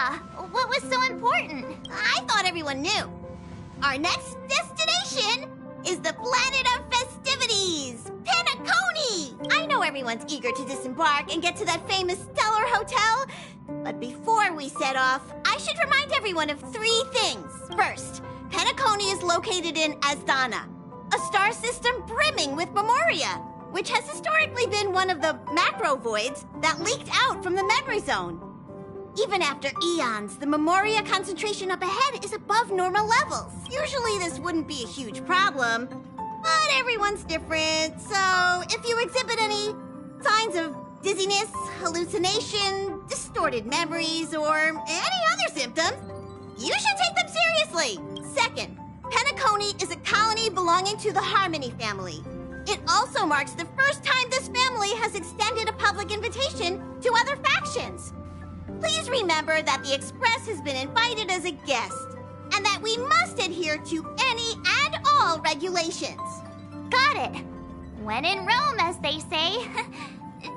Yeah, what was so important? I thought everyone knew. Our next destination is the planet of festivities, Penacony! I know everyone's eager to disembark and get to that famous Stellar Hotel, but before we set off, I should remind everyone of 3 things. First, Penacony is located in Asdana, a star system brimming with Memoria, which has historically been one of the macro voids that leaked out from the memory zone. Even after eons, the Memoria concentration up ahead is above normal levels. Usually this wouldn't be a huge problem, but everyone's different, so if you exhibit any signs of dizziness, hallucination, distorted memories, or any other symptoms, you should take them seriously. Second, Penacony is a colony belonging to the Harmony family. It also marks the first time this family has extended a public invitation to other factions. Please remember that the Express has been invited as a guest, and that we must adhere to any and all regulations. Got it. When in Rome, as they say.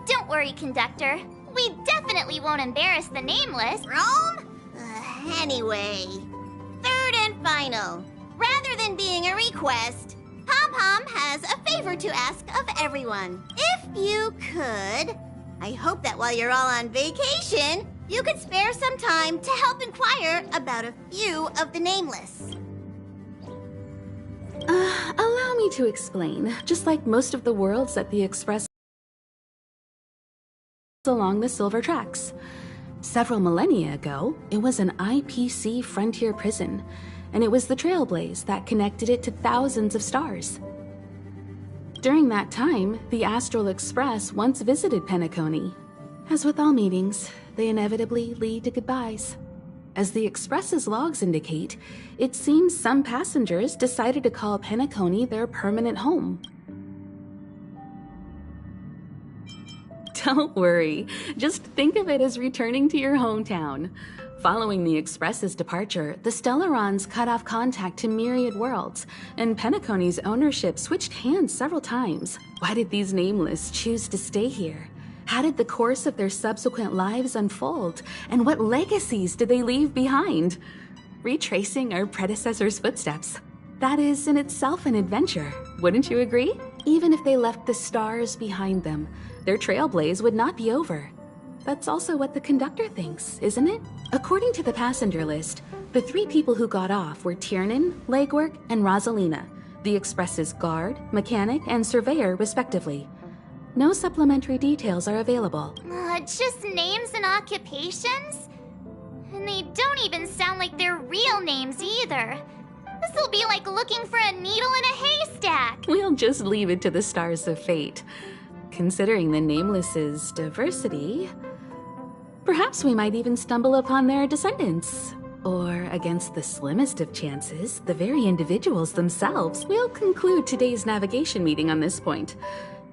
Don't worry, conductor. We definitely won't embarrass the nameless. Rome? Anyway, third and final. Rather than being a request, Pom-Pom has a favor to ask of everyone. If you could, I hope that while you're all on vacation, you could spare some time to help inquire about a few of the nameless. Allow me to explain. Just like most of the worlds at the Express along the Silver Tracks. Several millennia ago, it was an IPC frontier prison, and it was the Trailblaze that connected it to thousands of stars. During that time, the Astral Express once visited Penacony. As with all meetings, they inevitably lead to goodbyes. As the Express's logs indicate, it seems some passengers decided to call Penacony their permanent home. Don't worry, just think of it as returning to your hometown. Following the Express's departure, the Stellarons cut off contact to myriad worlds, and Penacony's ownership switched hands several times. Why did these nameless choose to stay here? How did the course of their subsequent lives unfold? And what legacies did they leave behind? Retracing our predecessors' footsteps. That is in itself an adventure, wouldn't you agree? Even if they left the stars behind them, their trailblaze would not be over. That's also what the conductor thinks, isn't it? According to the passenger list, the 3 people who got off were Tiernan, Legwork, and Rosalina, the Express's guard, mechanic, and surveyor, respectively. No supplementary details are available. Just names and occupations? And they don't even sound like their real names either. This'll be like looking for a needle in a haystack. We'll just leave it to the stars of fate. Considering the Nameless's diversity, perhaps we might even stumble upon their descendants. Or, against the slimmest of chances, the very individuals themselves. We'll conclude today's navigation meeting on this point.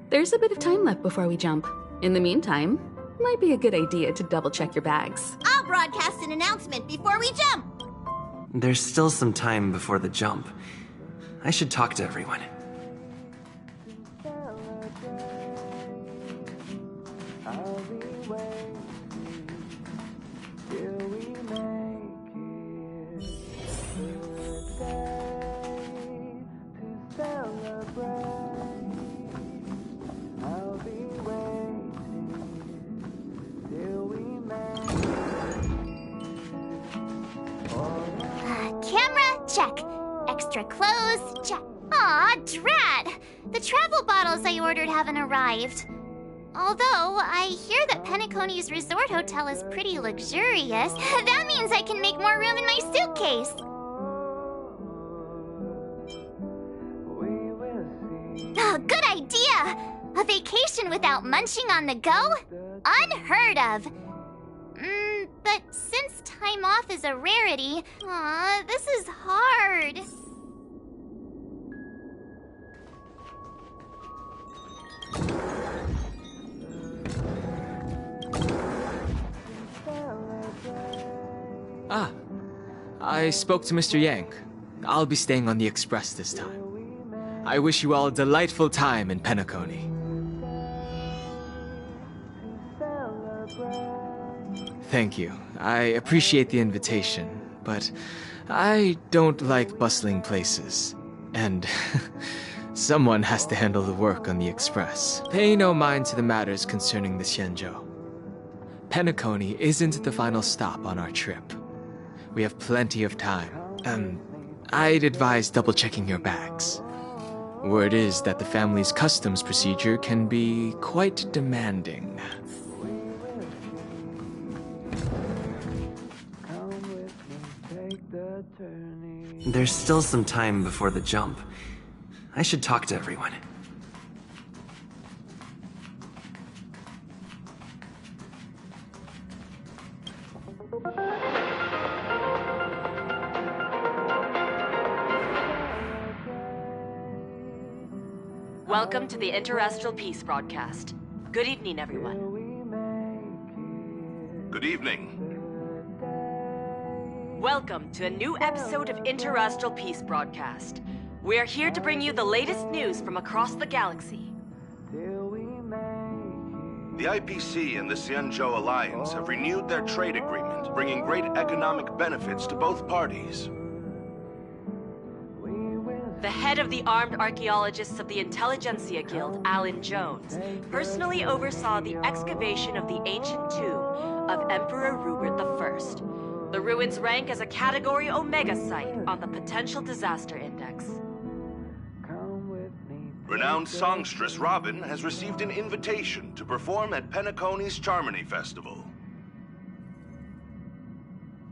There's a bit of time left before we jump. In the meantime, might be a good idea to double-check your bags. I'll broadcast an announcement before we jump. There's still some time before the jump. I should talk to everyone. Camera, check. Extra clothes, check. Aw, drat! The travel bottles I ordered haven't arrived. Although, I hear that Penacony's resort hotel is pretty luxurious. That means I can make more room in my suitcase. Oh, good idea! A vacation without munching on the go? Unheard of! But since time off is a rarity, this is hard. I spoke to Mr. Yang. I'll be staying on the Express this time. I wish you all a delightful time in Penacony. Thank you. I appreciate the invitation, but I don't like bustling places. And someone has to handle the work on the Express. Pay no mind to the matters concerning the Xianzhou. Penacony isn't the final stop on our trip. We have plenty of time. I'd advise double-checking your bags. Word is that the family's customs procedure can be quite demanding. There's still some time before the jump. I should talk to everyone. Welcome to the Interastral Peace broadcast. Good evening, everyone. Good evening. Welcome to a new episode of Interastral Peace broadcast. We are here to bring you the latest news from across the galaxy. The IPC and the Xianzhou Alliance have renewed their trade agreement, bringing great economic benefits to both parties. The head of the Armed Archaeologists of the Intelligentsia Guild, Alan Jones, personally oversaw the excavation of the ancient tomb of Emperor Rupert I. The ruins rank as a Category Omega site on the Potential Disaster Index. Renowned songstress Robin has received an invitation to perform at Penacony's Charmony Festival.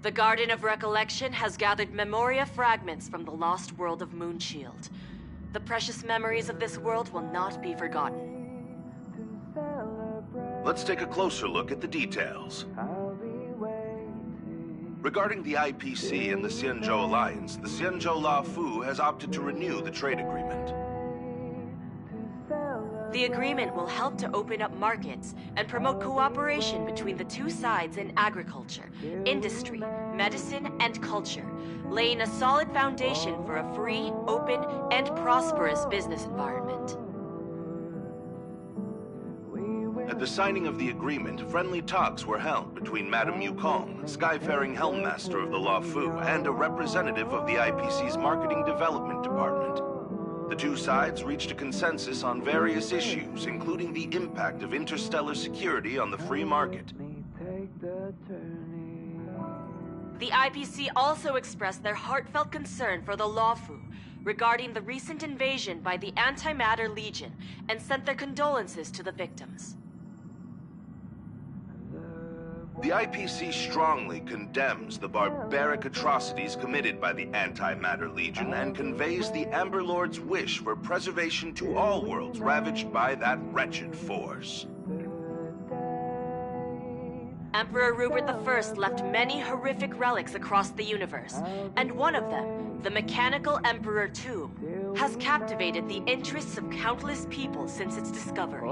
The Garden of Recollection has gathered Memoria fragments from the lost world of Moonshield. The precious memories of this world will not be forgotten. Let's take a closer look at the details. Regarding the IPC and the Xianzhou Alliance, the Xianzhou Luofu has opted to renew the trade agreement. The agreement will help to open up markets and promote cooperation between the two sides in agriculture, industry, medicine, and culture, laying a solid foundation for a free, open, and prosperous business environment. At the signing of the agreement, friendly talks were held between Madame Yukong, Skyfaring Helmmaster of the Luofu, and a representative of the IPC's Marketing Development Department. The two sides reached a consensus on various issues, including the impact of interstellar security on the free market. The IPC also expressed their heartfelt concern for the Luofu regarding the recent invasion by the Antimatter Legion and sent their condolences to the victims. The IPC strongly condemns the barbaric atrocities committed by the Antimatter Legion and conveys the Amber Lord's wish for preservation to all worlds ravaged by that wretched force. Emperor Rupert I left many horrific relics across the universe, and one of them, the Mechanical Emperor Tomb, has captivated the interests of countless people since its discovery.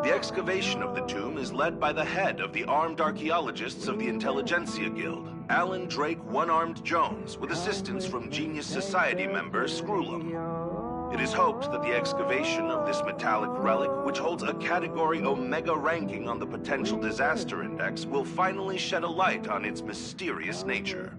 The excavation of the tomb is led by the head of the Armed Archaeologists of the Intelligentsia Guild, Alan Drake One-Armed Jones, with assistance from Genius Society member Screwlum. It is hoped that the excavation of this metallic relic, which holds a Category Omega ranking on the Potential Disaster Index, will finally shed a light on its mysterious nature.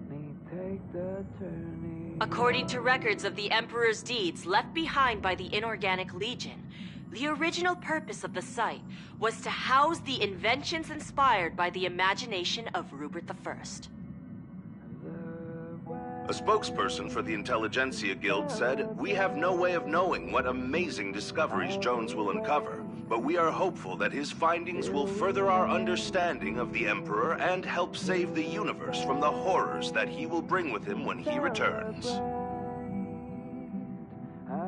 According to records of the Emperor's deeds left behind by the Inorganic Legion, the original purpose of the site was to house the inventions inspired by the imagination of Rupert I. A spokesperson for the Intelligentsia Guild said, "We have no way of knowing what amazing discoveries Jones will uncover, but we are hopeful that his findings will further our understanding of the Emperor and help save the universe from the horrors that he will bring with him when he returns."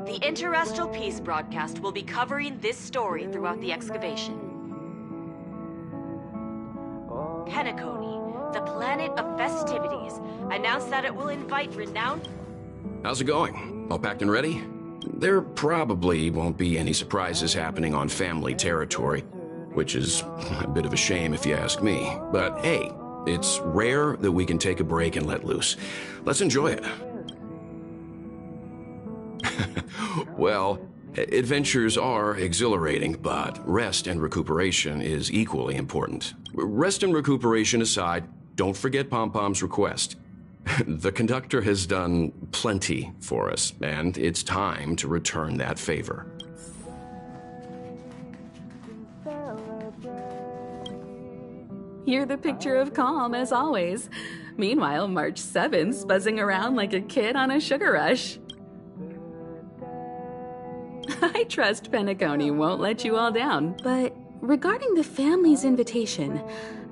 The Interastral Peace broadcast will be covering this story throughout the excavation. Penacony, the planet of festivities, announced that it will invite renowned... How's it going? All packed and ready? There probably won't be any surprises happening on family territory, which is a bit of a shame if you ask me. But hey, it's rare that we can take a break and let loose. Let's enjoy it. Well, Adventures are exhilarating, but rest and recuperation is equally important. Rest and recuperation aside, don't forget Pom-Pom's request. The conductor has done plenty for us, and it's time to return that favor. You're the picture of calm, as always. Meanwhile, March 7th's buzzing around like a kid on a sugar rush. I trust Penacony won't let you all down. But regarding the family's invitation,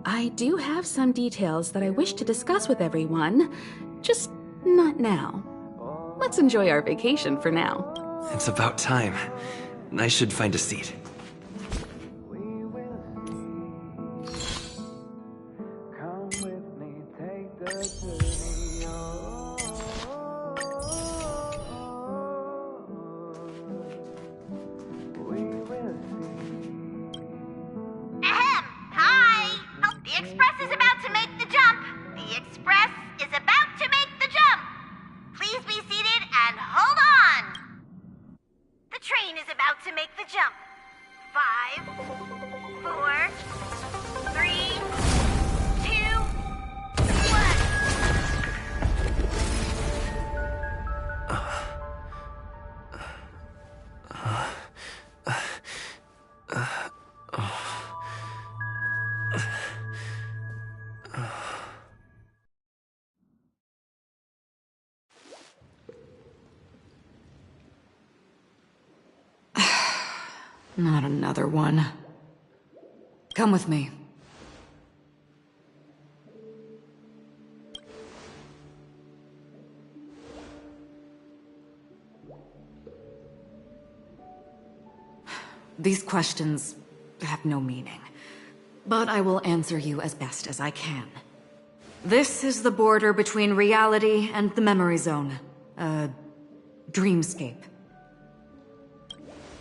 I do have some details that I wish to discuss with everyone. Just not now. Let's enjoy our vacation for now. It's about time. I should find a seat. Ahem! Hi! Oh, the Express is about to make the jump! The Express is about to make the jump! Please be seated and hold on! The train is about to make the jump. 5, 4, 3, 2, Not another one. Come with me. These questions have no meaning, but I will answer you as best as I can. This is the border between reality and the memory zone, a dreamscape.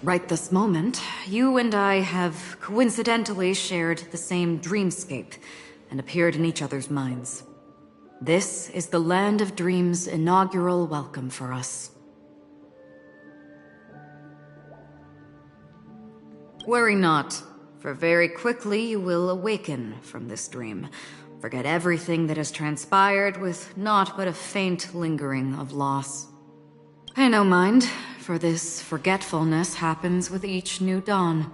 Right this moment, you and I have coincidentally shared the same dreamscape and appeared in each other's minds. This is the Land of Dreams' inaugural welcome for us. Worry not, for very quickly you will awaken from this dream. Forget everything that has transpired with naught but a faint lingering of loss. Pay no mind, for this forgetfulness happens with each new dawn.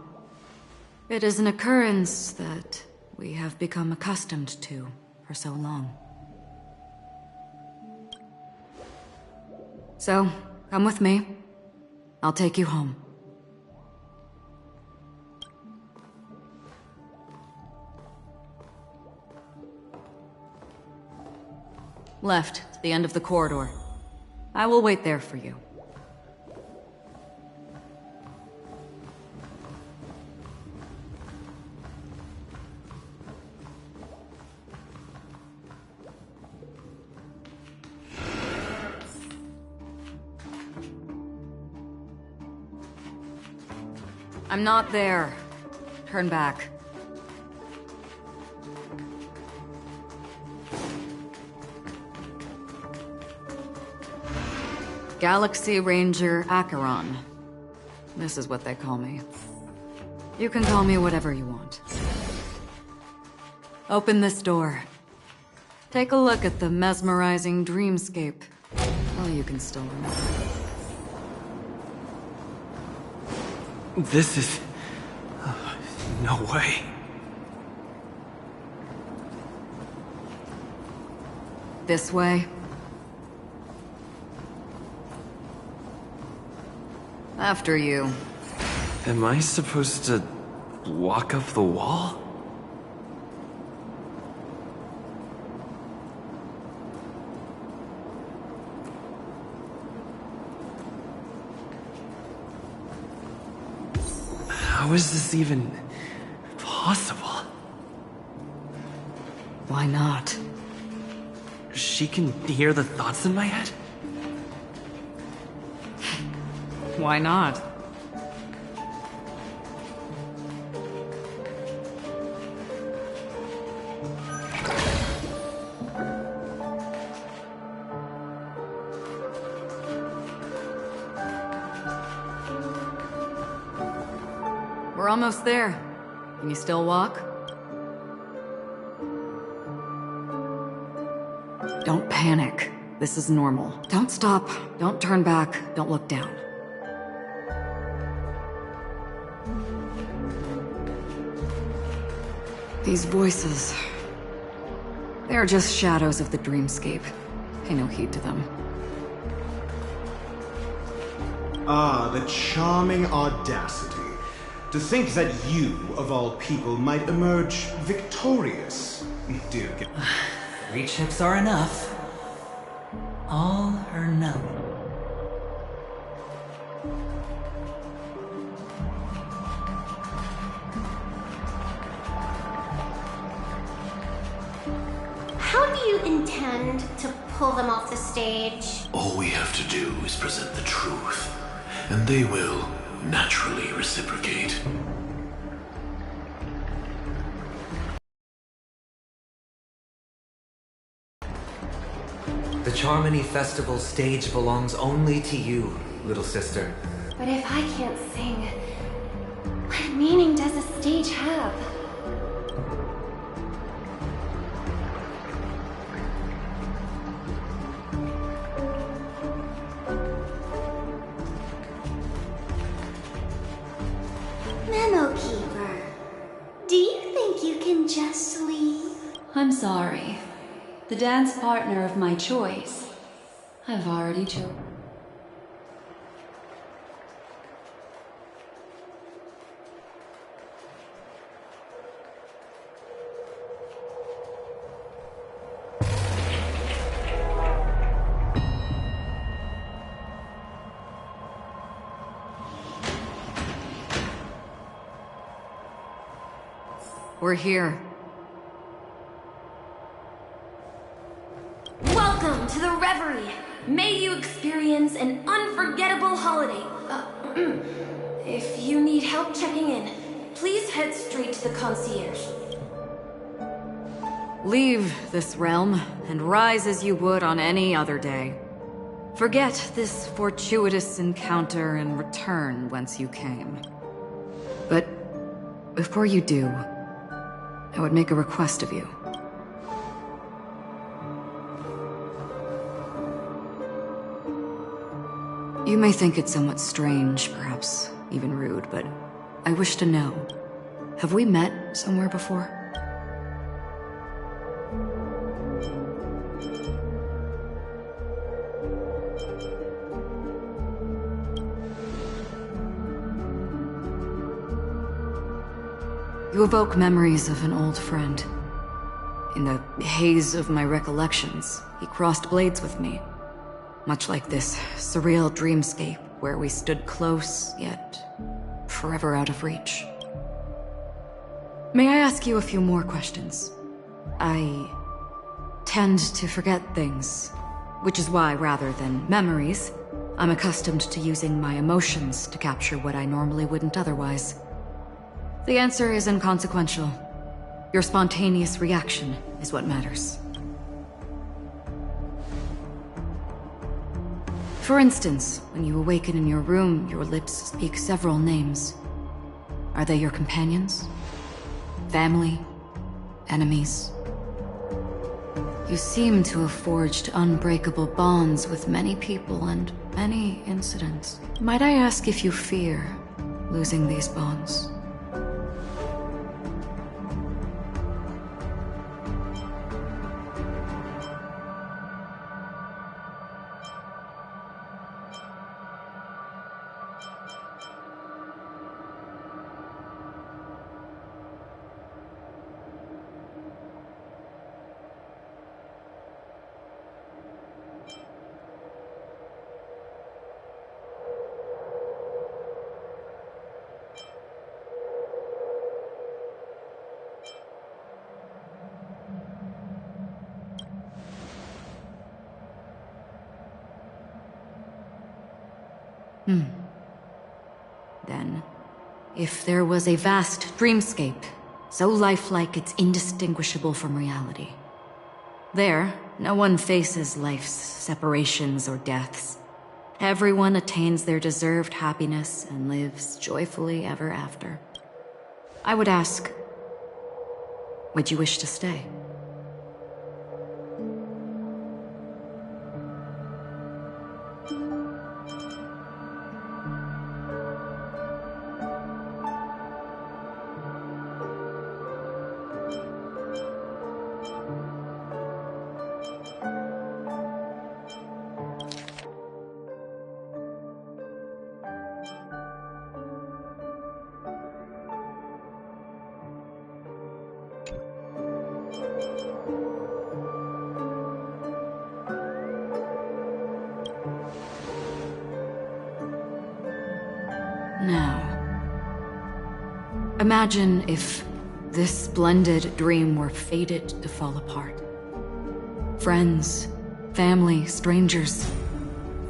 It is an occurrence that we have become accustomed to for so long. So, come with me. I'll take you home. Left, to the end of the corridor. I will wait there for you. I'm not there. Turn back. Galaxy Ranger Acheron. This is what they call me. You can call me whatever you want. Open this door. Take a look at the mesmerizing dreamscape. Well, you can still remember. This is... no way. This way. After you. Am I supposed to walk up the wall? How is this even possible? Why not? She can hear the thoughts in my head? Why not? almost there. Can you still walk? Don't panic. This is normal. Don't stop. Don't turn back. Don't look down. These voices... they're just shadows of the dreamscape. Pay no heed to them. Ah, the charming audacity. To think that you, of all people, might emerge victorious. Dear... 3 chips are enough. All or none. How do you intend to pull them off the stage? All we have to do is present the truth, and they will naturally reciprocate. The Charmony Festival stage belongs only to you, little sister. But if I can't sing, what meaning does a stage have? Memo Keeper, do you think you can just leave? I'm sorry. The dance partner of my choice, I've already chosen. We're here. Welcome to the Reverie! May you experience an unforgettable holiday. If you need help checking in, please head straight to the concierge. Leave this realm, and rise as you would on any other day. Forget this fortuitous encounter and return whence you came. But before you do, I would make a request of you. You may think it somewhat strange, perhaps even rude, but I wish to know, have we met somewhere before? You evoke memories of an old friend. In the haze of my recollections, he crossed blades with me. Much like this surreal dreamscape where we stood close, yet forever out of reach. May I ask you a few more questions? I tend to forget things, which is why, rather than memories, I'm accustomed to using my emotions to capture what I normally wouldn't otherwise. The answer is inconsequential. Your spontaneous reaction is what matters. For instance, when you awaken in your room, your lips speak several names. Are they your companions? Family? Enemies? You seem to have forged unbreakable bonds with many people and many incidents. Might I ask if you fear losing these bonds? Then, if there was a vast dreamscape, so lifelike it's indistinguishable from reality. There, no one faces life's separations or deaths. Everyone attains their deserved happiness and lives joyfully ever after. I would ask, would you wish to stay? Now, imagine if this splendid dream were fated to fall apart. Friends, family, strangers,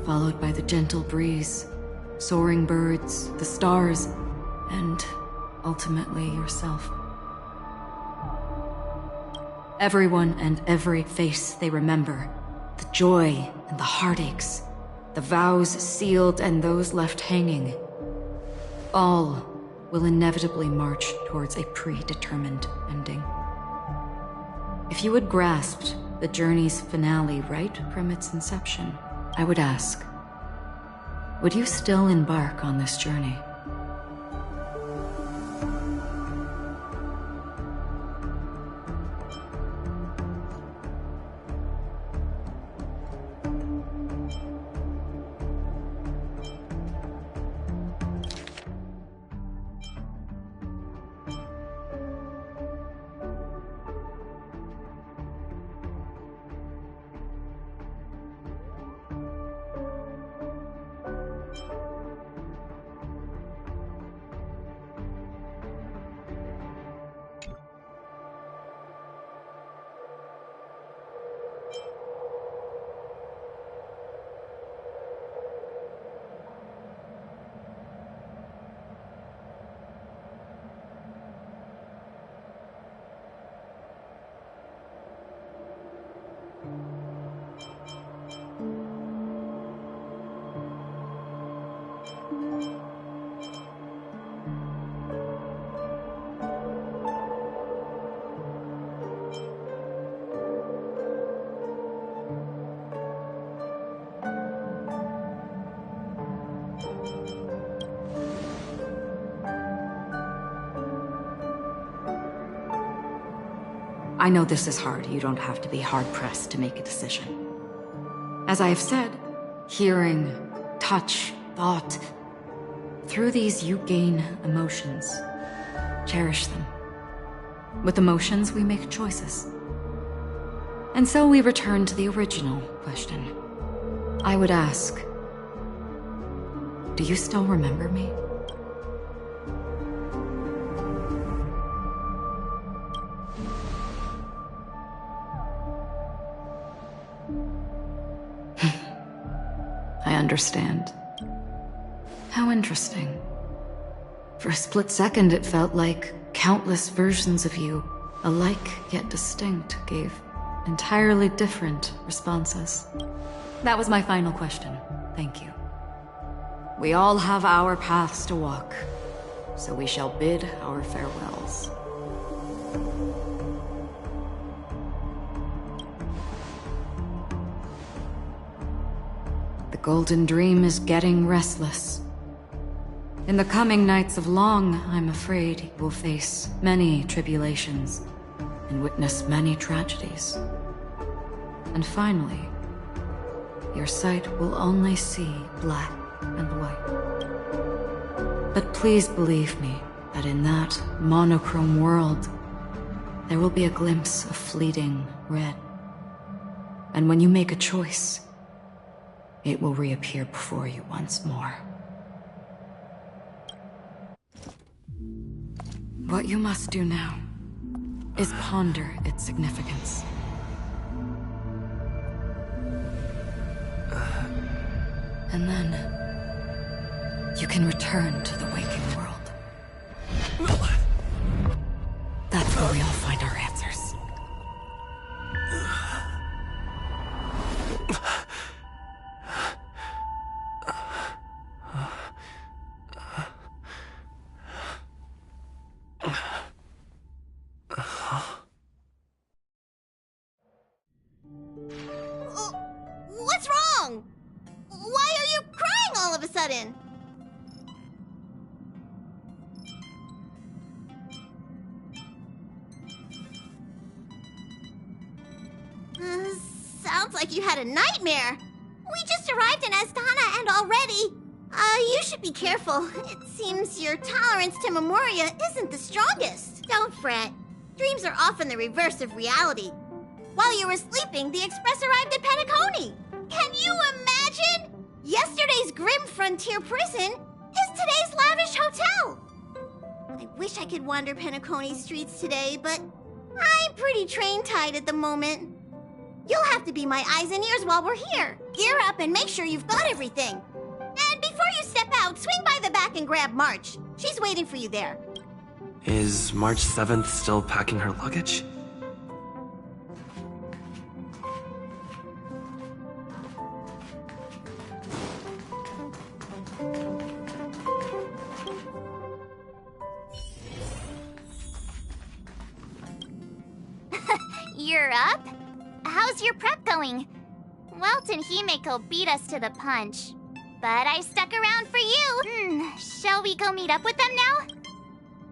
followed by the gentle breeze, soaring birds, the stars, and ultimately yourself. Everyone and every face they remember, the joy and the heartaches, the vows sealed and those left hanging, all will inevitably march towards a predetermined ending. If you had grasped the journey's finale right from its inception, I would ask, would you still embark on this journey? I know this is hard. You don't have to be hard-pressed to make a decision. As I have said, hearing, touch, thought, through these you gain emotions. Cherish them. With emotions, we make choices. And so we return to the original question. I would ask, do you still remember me? I understand. How interesting. For a split second, it felt like countless versions of you, alike yet distinct, gave entirely different responses. That was my final question. Thank you. We all have our paths to walk, so we shall bid our farewells. The Golden Dream is getting restless. In the coming nights of Long, I'm afraid you will face many tribulations and witness many tragedies. And finally, your sight will only see black and white. But please believe me that in that monochrome world, there will be a glimpse of fleeting red. And when you make a choice, it will reappear before you once more. What you must do now is ponder its significance. And then you can return to the waking world. That's where we all find our answers. Ugh. Sounds like you had a nightmare. We just arrived in Astana and already... you should be careful. It seems your tolerance to Memoria isn't the strongest. Don't fret. Dreams are often the reverse of reality. While you were sleeping, the Express arrived at Penacony. Can you imagine? Yesterday's grim frontier prison is today's lavish hotel. I wish I could wander Penacony streets today, but I'm pretty train-tied at the moment. You'll have to be my eyes and ears while we're here. Gear up and make sure you've got everything. And before you step out, swing by the back and grab March. She's waiting for you there. Is March 7th still packing her luggage? You're up? How's your prep going? Welt and Himeko beat us to the punch. But I stuck around for you. Shall we go meet up with them now?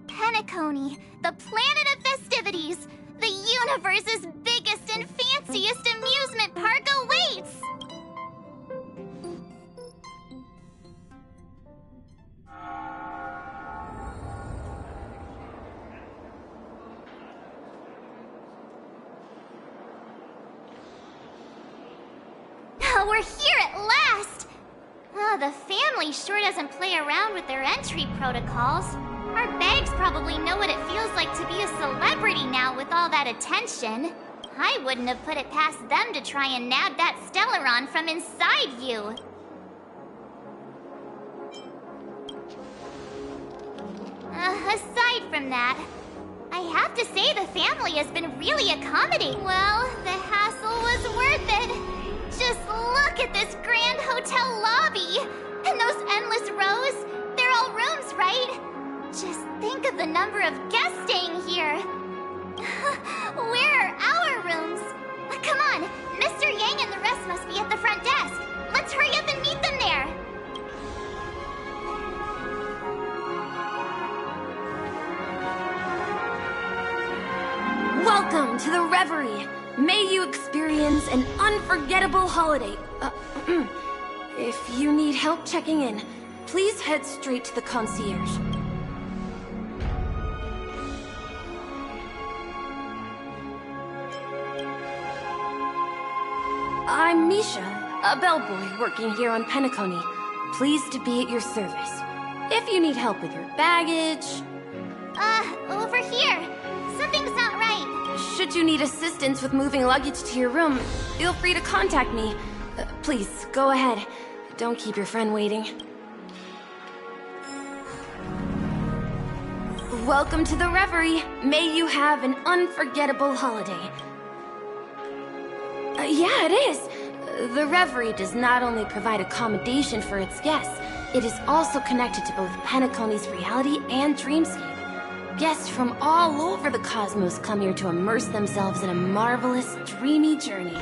Penacony, the planet of festivities. The universe's biggest and fanciest amusement park awaits! We're here at last! The family sure doesn't play around with their entry protocols. Our bags probably know what it feels like to be a celebrity now with all that attention. I wouldn't have put it past them to try and nab that Stellaron from inside you. Aside from that, I have to say the family has been really accommodating. Well, the hassle was worth it. Just look at this grand hotel lobby! And those endless rows, they're all rooms, right? Just think of the number of guests staying here. Where are our rooms? Come on, Mr. Yang and the rest must be at the front desk. Let's hurry up and meet them there. Welcome to the Reverie. May you experience an unforgettable holiday. If you need help checking in, please head straight to the concierge. I'm Misha, a bellboy working here on Penacony. Pleased to be at your service. If you need help with your baggage... Over here. Something's not right. Should you need assistance with moving luggage to your room, feel free to contact me. Please, go ahead. Don't keep your friend waiting. Welcome to the Reverie. May you have an unforgettable holiday. Yeah, it is. The Reverie does not only provide accommodation for its guests, it is also connected to both Penacony's reality and dreamscape. Guests from all over the cosmos come here to immerse themselves in a marvelous, dreamy journey.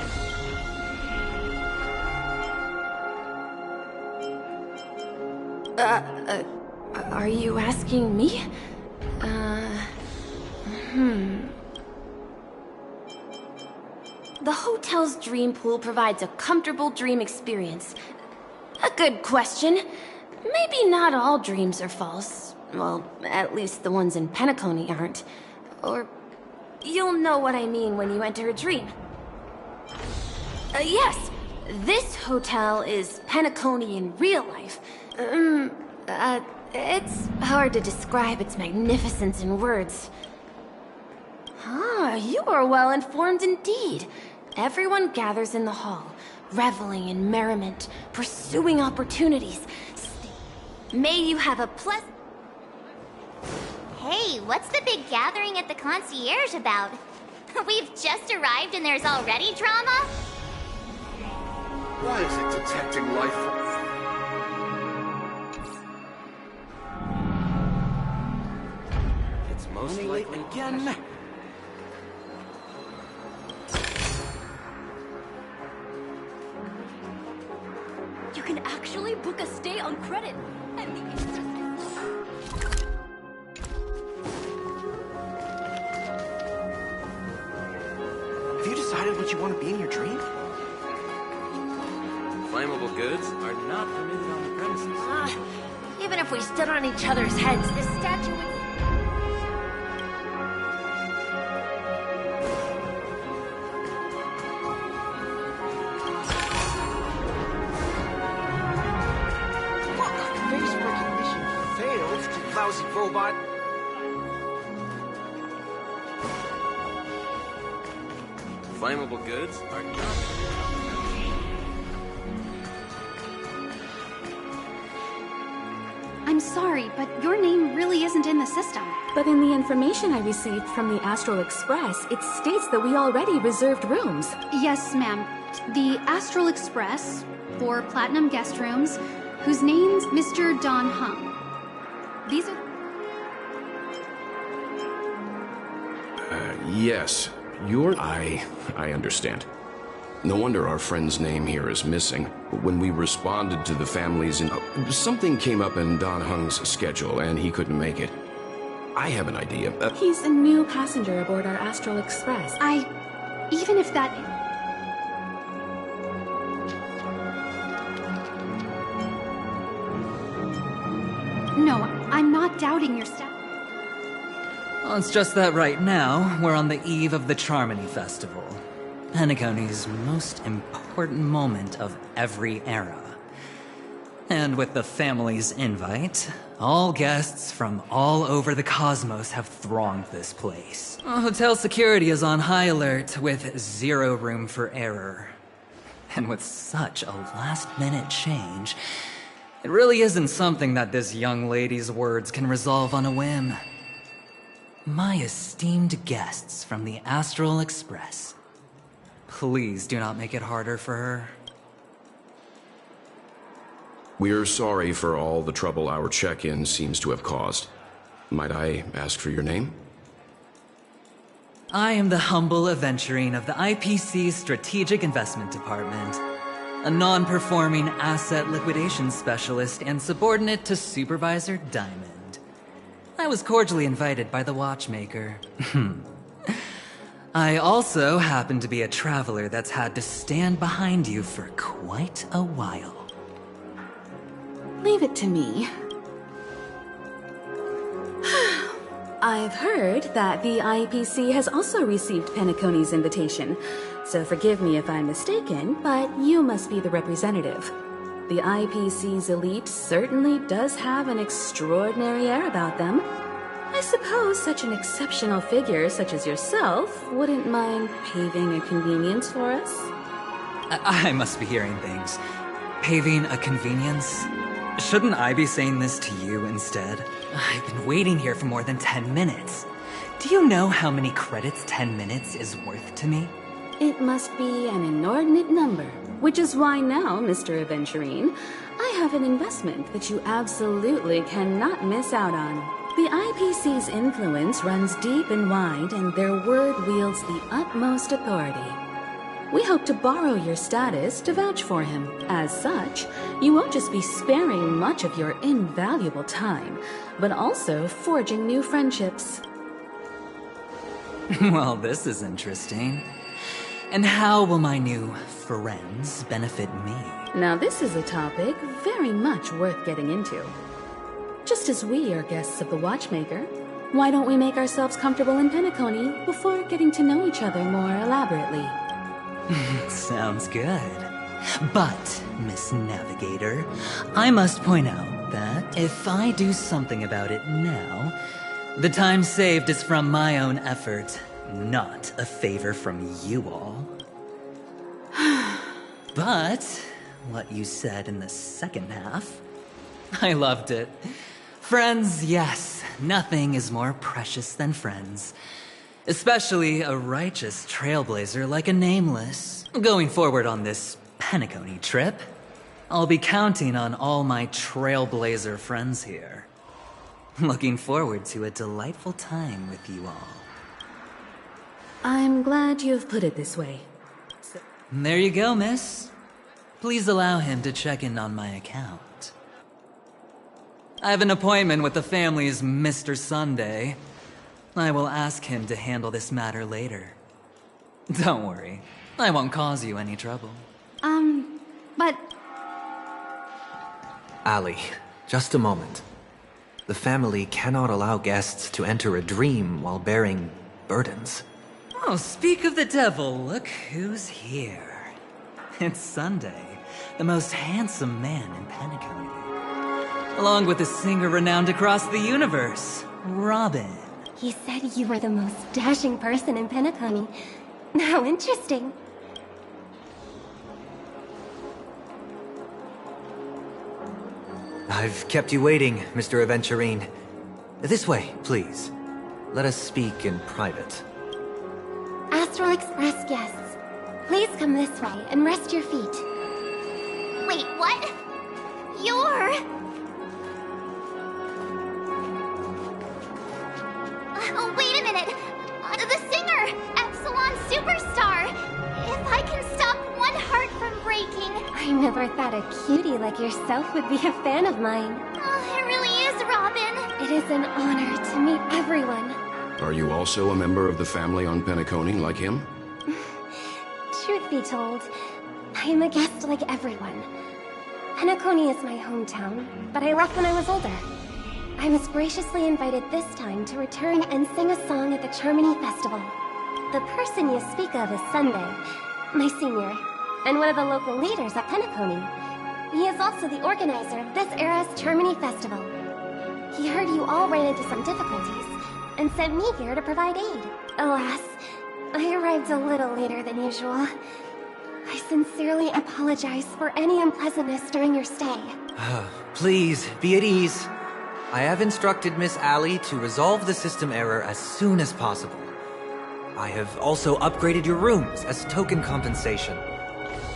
Are you asking me? The hotel's dream pool provides a comfortable dream experience. A good question. Maybe not all dreams are false. Well, at least the ones in Penacony aren't. Or you'll know what I mean when you enter a dream. Yes, this hotel is Penacony in real life. It's hard to describe its magnificence in words. You are well informed indeed. Everyone gathers in the hall, reveling in merriment, pursuing opportunities. May you have a pleasant... Hey, what's the big gathering at the concierge about? We've just arrived and there's already drama? Why is it detecting life form? It's most likely again. You can actually book a stay on credit. And the Have you decided what you want to be in your dream? Flammable goods are not permitted on the premises. Even if we stood on each other's heads, this statue would... Face recognition failed, you lousy robot. Flammable goods are not. I'm sorry, but your name really isn't in the system. But in the information I received from the Astral Express, it states that we already reserved rooms. Yes, ma'am. The Astral Express, for Platinum Guest Rooms, whose name's Mr. Don Hung. These are... Yes. I understand. No wonder our friend's name here is missing. When we responded to the families something came up in Don Hung's schedule and he couldn't make it. I have an idea. He's a new passenger aboard our Astral Express. Even if that... No, I'm not doubting your step. Well, it's just that right now, we're on the eve of the Charmony Festival. Penacony's most important moment of every era. And with the family's invite, all guests from all over the cosmos have thronged this place. Hotel security is on high alert with zero room for error. And with such a last-minute change, it really isn't something that this young lady's words can resolve on a whim. My esteemed guests from the Astral Express, please do not make it harder for her. We're sorry for all the trouble our check-in seems to have caused. Might I ask for your name? I am the humble aventurine of the IPC's Strategic Investment Department, a non-performing asset liquidation specialist and subordinate to Supervisor Diamond. I was cordially invited by the watchmaker. I also happen to be a traveler that's had to stand behind you for quite a while. Leave it to me. I've heard that the IPC has also received Penacony's invitation, so forgive me if I'm mistaken, but you must be the representative. The IPC's elite certainly does have an extraordinary air about them. I suppose such an exceptional figure such as yourself wouldn't mind paving a convenience for us? I must be hearing things. Paving a convenience? Shouldn't I be saying this to you instead? I've been waiting here for more than 10 minutes. Do you know how many credits 10 minutes is worth to me? It must be an inordinate number, which is why now, Mr. Aventurine, I have an investment that you absolutely cannot miss out on. The IPC's influence runs deep and wide, and their word wields the utmost authority. We hope to borrow your status to vouch for him. As such, you won't just be sparing much of your invaluable time, but also forging new friendships. Well, this is interesting. And how will my new friends benefit me? Now this is a topic very much worth getting into. Just as we are guests of the Watchmaker, why don't we make ourselves comfortable in Penacony before getting to know each other more elaborately? Sounds good. But, Miss Navigator, I must point out that if I do something about it now, the time saved is from my own effort, not a favor from you all. But, what you said in the second half, I loved it. Friends, yes, nothing is more precious than friends. Especially a righteous trailblazer like a Nameless. Going forward on this Penacony trip, I'll be counting on all my trailblazer friends here. Looking forward to a delightful time with you all. I'm glad you've put it this way. There you go, miss. Please allow him to check in on my account. I have an appointment with the family's Mr. Sunday. I will ask him to handle this matter later. Don't worry, I won't cause you any trouble. But Ali, just a moment. The family cannot allow guests to enter a dream while bearing burdens. Oh, speak of the devil, look who's here. It's Sunday, the most handsome man in Penacony. Along with a singer renowned across the universe, Robin. He said you were the most dashing person in Penacony. How interesting. I've kept you waiting, Mr. Aventurine. This way, please. Let us speak in private. Astral Express guests, please come this way and rest your feet. Wait, what? You're... Oh, wait a minute! The singer! Epsilon Superstar! If I can stop one heart from breaking... I never thought a cutie like yourself would be a fan of mine. Oh, it really is, Robin! It is an honor to meet everyone. Are you also a member of the family on Penacony like him? Truth be told, I am a guest like everyone. Penacony is my hometown, but I left when I was older. I was graciously invited this time to return and sing a song at the Charmony Festival. The person you speak of is Sunday, my senior, and one of the local leaders at Penacony. He is also the organizer of this era's Charmony Festival. He heard you all ran into some difficulties, and sent me here to provide aid. Alas, I arrived a little later than usual. I sincerely apologize for any unpleasantness during your stay. Please, be at ease. I have instructed Miss Ali to resolve the system error as soon as possible. I have also upgraded your rooms as token compensation.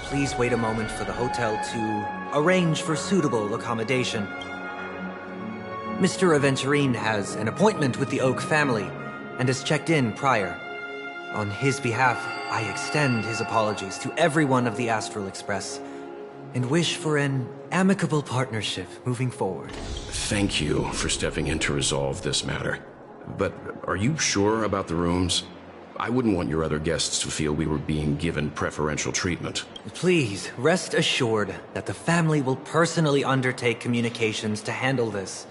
Please wait a moment for the hotel to arrange for suitable accommodation. Mr. Aventurine has an appointment with the Oak family and has checked in prior. On his behalf, I extend his apologies to everyone of the Astral Express and wish for an amicable partnership moving forward. Thank you for stepping in to resolve this matter. But are you sure about the rooms? I wouldn't want your other guests to feel we were being given preferential treatment. Please, rest assured that the family will personally undertake communications to handle this.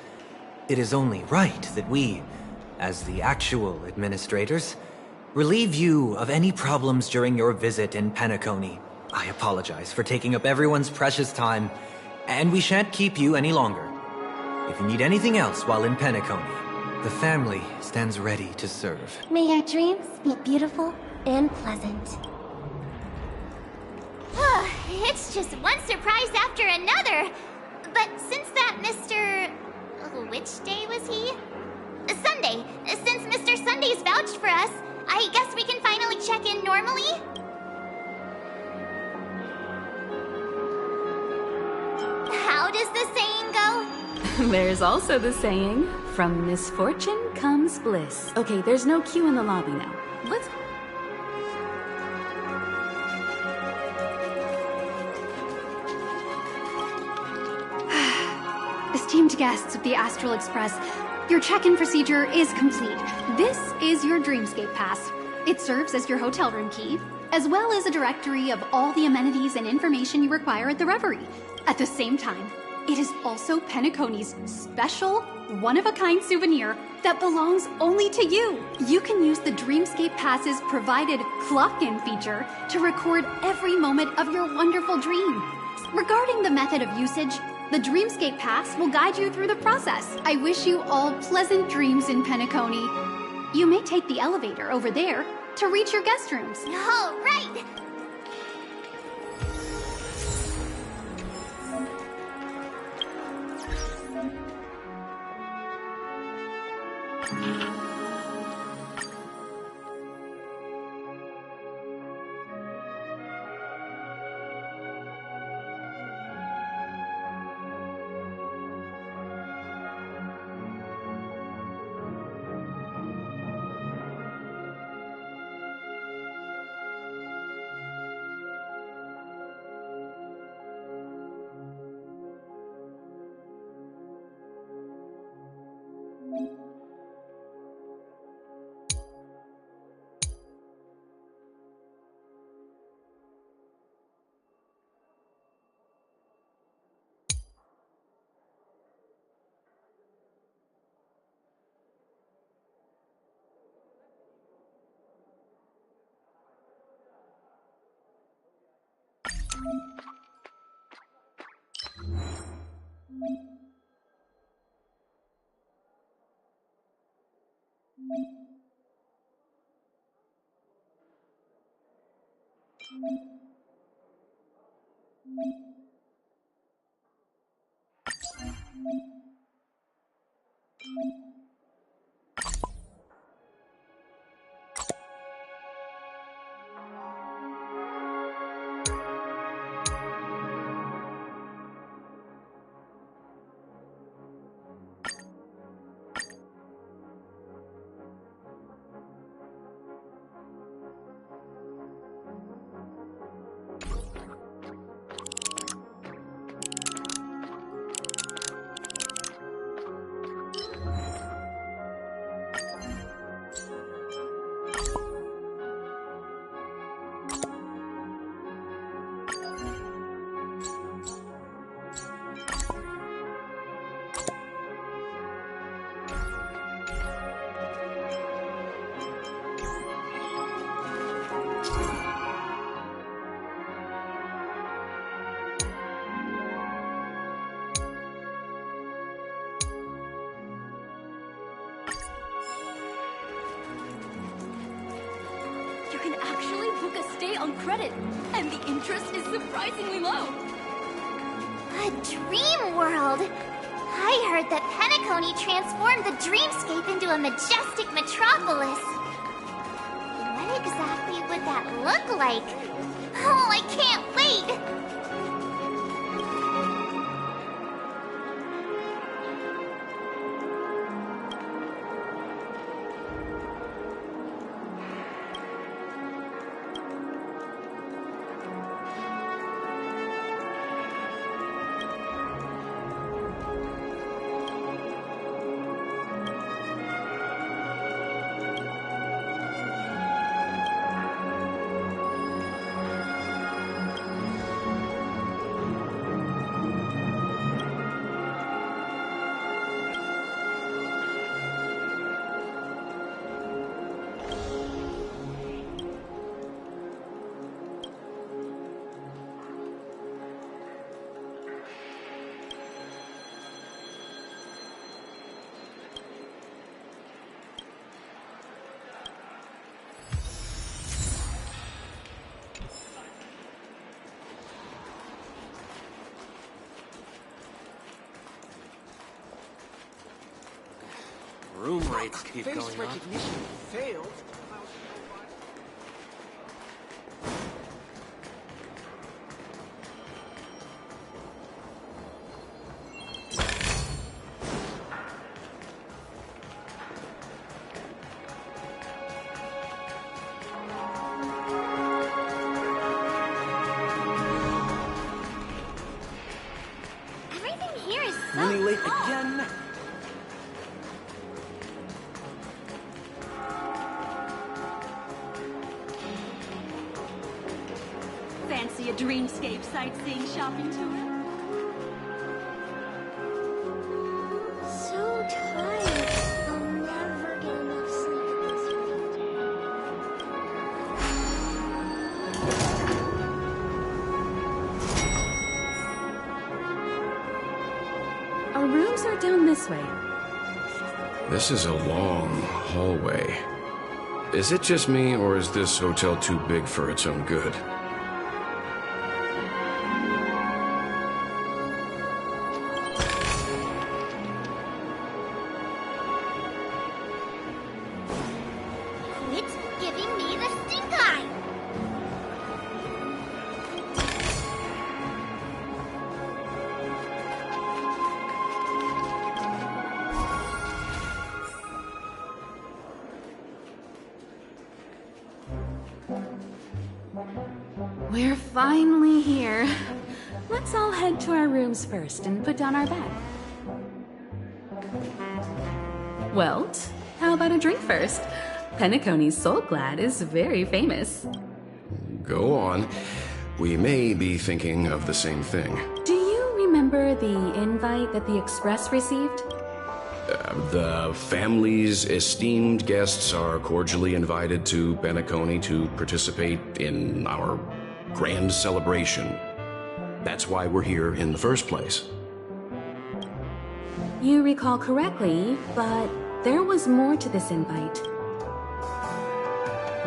It is only right that we, as the actual administrators, relieve you of any problems during your visit in Penacony. I apologize for taking up everyone's precious time, and we shan't keep you any longer. If you need anything else while in Penacony, the family stands ready to serve. May your dreams be beautiful and pleasant. It's just one surprise after another. But since that Mr... Which day was he? Sunday. Since Mr. Sunday's vouched for us, I guess we can finally check in normally? How does the saying go? There's also the saying, from misfortune comes bliss. Okay, there's no queue in the lobby now. Let's... Esteemed guests of the Astral Express, your check-in procedure is complete. This is your Dreamscape Pass. It serves as your hotel room key, as well as a directory of all the amenities and information you require at the Reverie. At the same time, it is also Penacony's special, one-of-a-kind souvenir that belongs only to you. You can use the Dreamscape Pass's provided clock-in feature to record every moment of your wonderful dream. Regarding the method of usage, the Dreamscape Pass will guide you through the process. I wish you all pleasant dreams in Penacony. You may take the elevator over there to reach your guest rooms. All right! Book a stay on credit, and the interest is surprisingly low. A dream world! I heard that Penacony transformed the dreamscape into a majestic metropolis. What exactly would that look like? Oh, I can't wait! Room rates keep Face going up. recognition failed. Everything here is so Running late cool. again. Fancy a dreamscape sightseeing shopping tour? So tired. I'll never get enough sleep at this rate. Our rooms are down this way. This is a long hallway. Is it just me, or is this hotel too big for its own good? Quit giving me the stink eye! We're finally here. Let's all head to our rooms first and put down our bag. Welt, how about a drink first? Penacony's Soul Glad is very famous. Go on. We may be thinking of the same thing. Do you remember the invite that the Express received? The family's esteemed guests are cordially invited to Penacony to participate in our grand celebration. That's why we're here in the first place. You recall correctly, but there was more to this invite.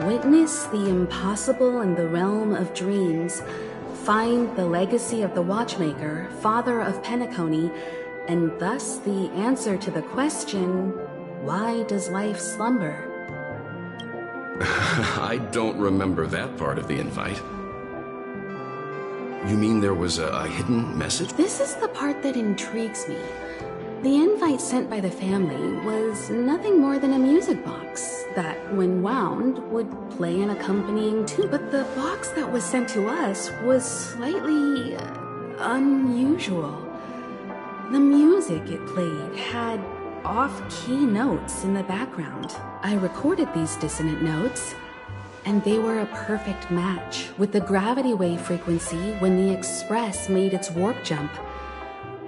Witness the impossible in the realm of dreams. Find the legacy of the Watchmaker, father of Penacony, and thus the answer to the question, why does life slumber? I don't remember that part of the invite. You mean there was a hidden message? This is the part that intrigues me. The invite sent by the family was nothing more than a music box that, when wound, would play an accompanying tune. But the box that was sent to us was slightly unusual. The music it played had off-key notes in the background. I recorded these dissonant notes, and they were a perfect match with the gravity wave frequency when the Express made its warp jump.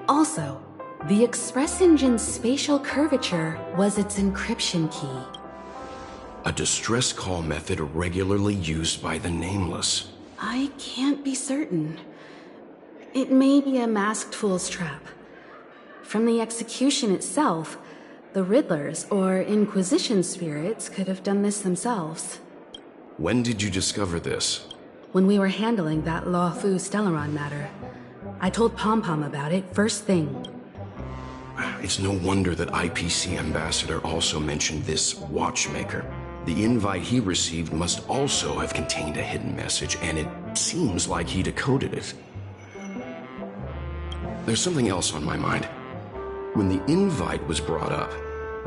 Also, the Express engine's spatial curvature was its encryption key. A distress call method regularly used by the Nameless. I can't be certain. It may be a masked fool's trap. From the execution itself, the Riddlers or Inquisition spirits could have done this themselves. When did you discover this? When we were handling that Lawfu Stellaron matter. I told Pom-Pom about it first thing. It's no wonder that IPC Ambassador also mentioned this Watchmaker. The invite he received must also have contained a hidden message, and it seems like he decoded it. There's something else on my mind. When the invite was brought up,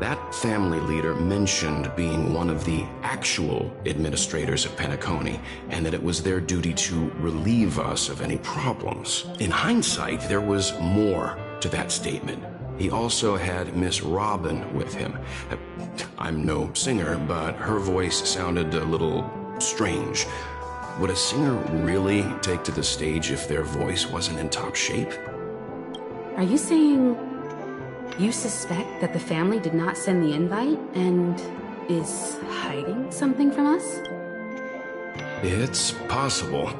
that family leader mentioned being one of the actual administrators of Penacony, and that it was their duty to relieve us of any problems. In hindsight, there was more to that statement. He also had Miss Robin with him. I'm no singer, but her voice sounded a little strange. Would a singer really take to the stage if their voice wasn't in top shape? Are you saying you suspect that the family did not send the invite and is hiding something from us? It's possible.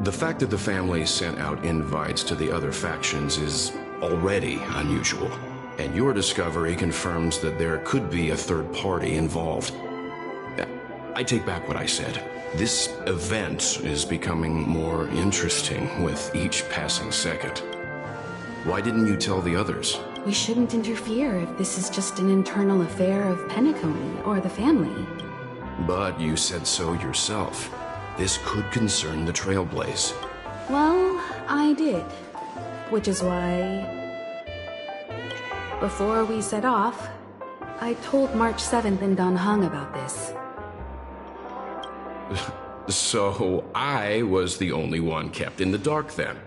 The fact that the family sent out invites to the other factions is already unusual, and your discovery confirms that there could be a third party involved. I take back what I said. This event is becoming more interesting with each passing second. Why didn't you tell the others? We shouldn't interfere if this is just an internal affair of Penacony or the family. But you said so yourself. This could concern the Trailblaze. Well, I did. Which is why, before we set off, I told March 7th and Dan Heng about this. So I was the only one kept in the dark then.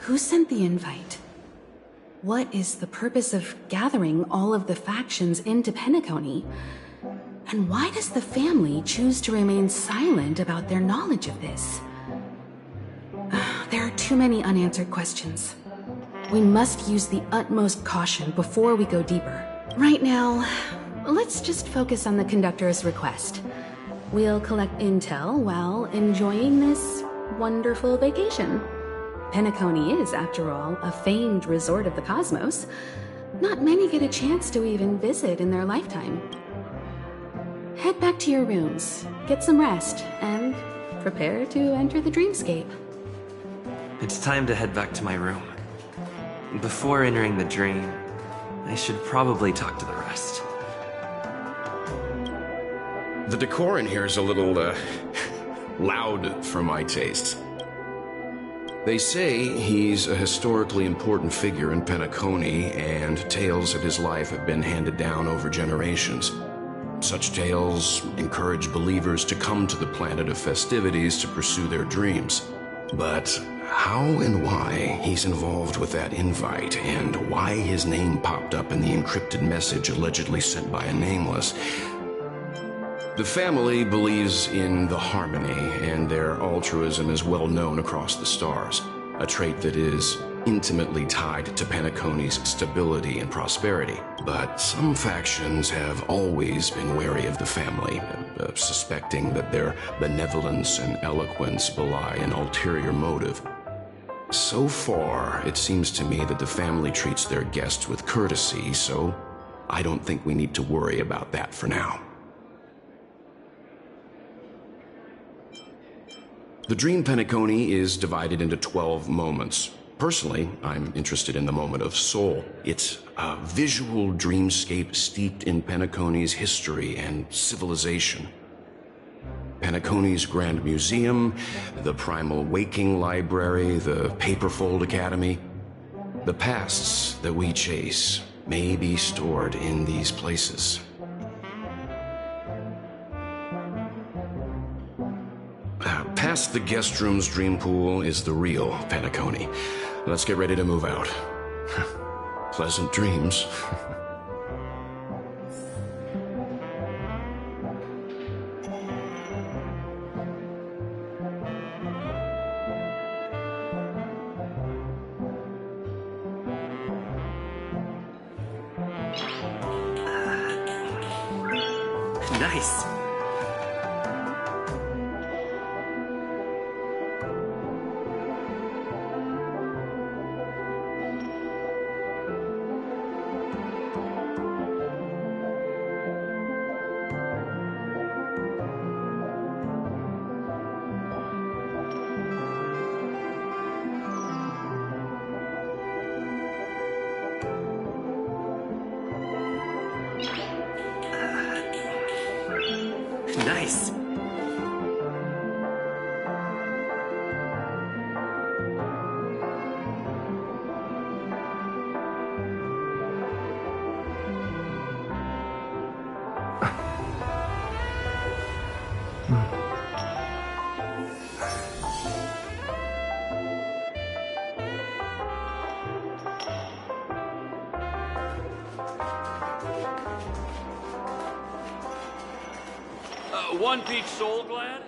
Who sent the invite? What is the purpose of gathering all of the factions into Penacony? And why does the family choose to remain silent about their knowledge of this? There are too many unanswered questions. We must use the utmost caution before we go deeper. Right now, let's just focus on the conductor's request. We'll collect intel while enjoying this wonderful vacation. Penacony is, after all, a famed resort of the cosmos. Not many get a chance to even visit in their lifetime. Head back to your rooms, get some rest, and prepare to enter the dreamscape. It's time to head back to my room. Before entering the dream, I should probably talk to the rest. The decor in here is a little, loud for my taste. They say he's a historically important figure in Penacony, and tales of his life have been handed down over generations. Such tales encourage believers to come to the planet of festivities to pursue their dreams. But how and why he's involved with that invite, and why his name popped up in the encrypted message allegedly sent by a Nameless. The family believes in the Harmony, and their altruism is well known across the stars, a trait that is intimately tied to Penacony's stability and prosperity. But some factions have always been wary of the family, suspecting that their benevolence and eloquence belie an ulterior motive. So far, it seems to me that the family treats their guests with courtesy, so I don't think we need to worry about that for now. The Dream Penacony is divided into 12 moments. Personally, I'm interested in the moment of Soul. It's a visual dreamscape steeped in Penacony's history and civilization. Penacony's Grand Museum, the Primal Waking Library, the Paperfold Academy. The pasts that we chase may be stored in these places. Past the guest room's dream pool is the real Penacony. Let's get ready to move out. Pleasant dreams. Nice. Nice. One Peach Soul Glad?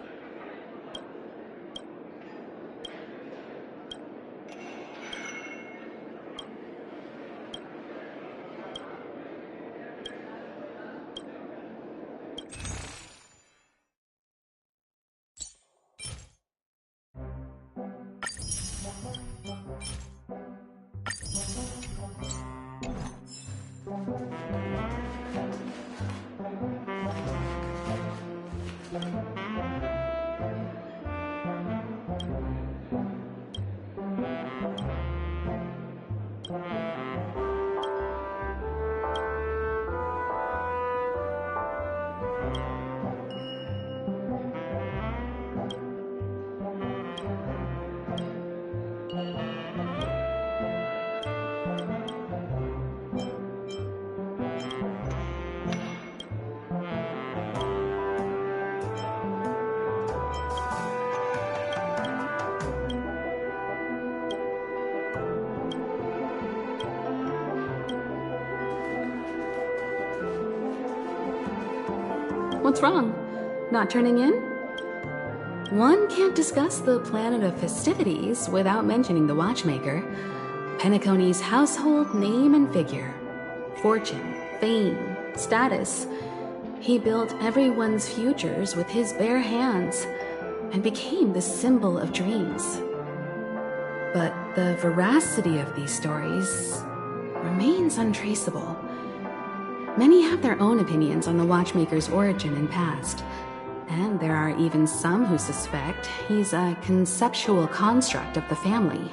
What's wrong? Not turning in? One can't discuss the planet of festivities without mentioning the Watchmaker, Penacony's household name and figure. Fortune, fame, status. He built everyone's futures with his bare hands and became the symbol of dreams. But the veracity of these stories remains untraceable. Many have their own opinions on the Watchmaker's origin and past, and there are even some who suspect he's a conceptual construct of the family.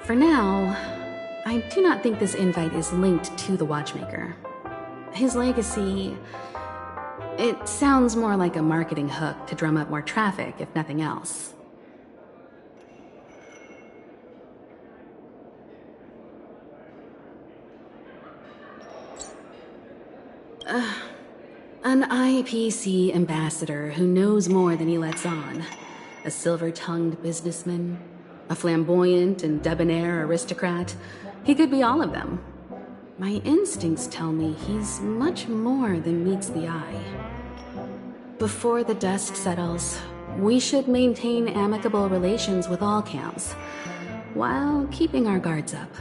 For now, I do not think this invite is linked to the Watchmaker. His legacy... it sounds more like a marketing hook to drum up more traffic, if nothing else. An IPC ambassador who knows more than he lets on. A silver-tongued businessman. A flamboyant and debonair aristocrat. He could be all of them. My instincts tell me he's much more than meets the eye. Before the dust settles, we should maintain amicable relations with all camps. while keeping our guards up.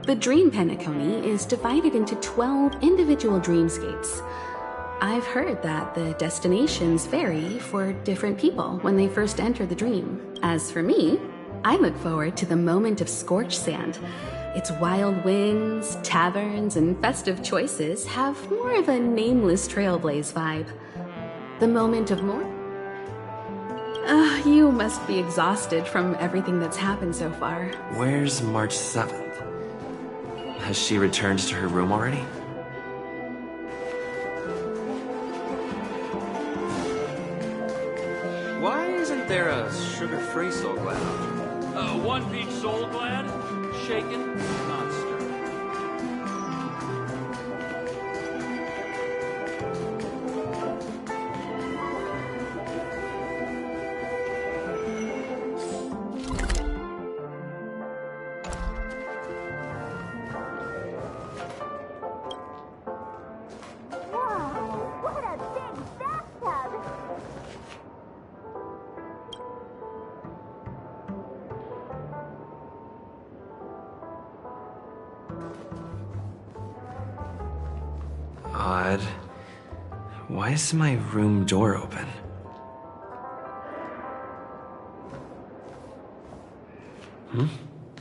The Dream Penacony is divided into 12 individual dreamscapes. I've heard that the destinations vary for different people when they first enter the dream. As for me, I look forward to the moment of scorched sand. Its wild winds, taverns, and festive choices have more of a nameless trailblaze vibe. The moment of more? You must be exhausted from everything that's happened so far. Where's March 7th? Has she returned to her room already? Why isn't there a sugar-free Soul Glad? One peach Soul Glad, shaken, not stirred. Odd. Why is my room door open?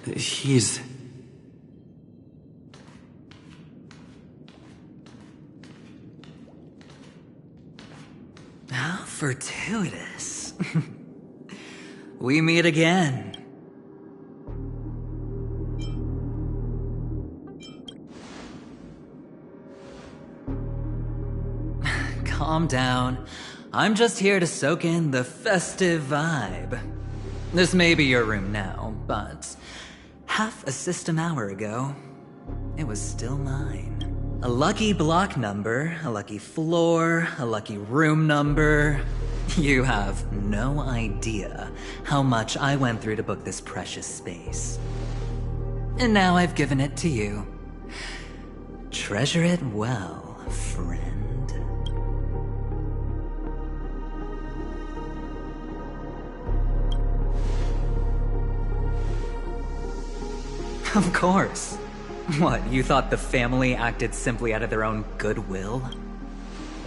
He's... How fortuitous. We meet again. Calm down. I'm just here to soak in the festive vibe. This may be your room now, but half a system hour ago, it was still mine. A lucky block number, a lucky floor, a lucky room number. You have no idea how much I went through to book this precious space. And now I've given it to you. Treasure it well, friend. Of course. What, you thought the family acted simply out of their own goodwill?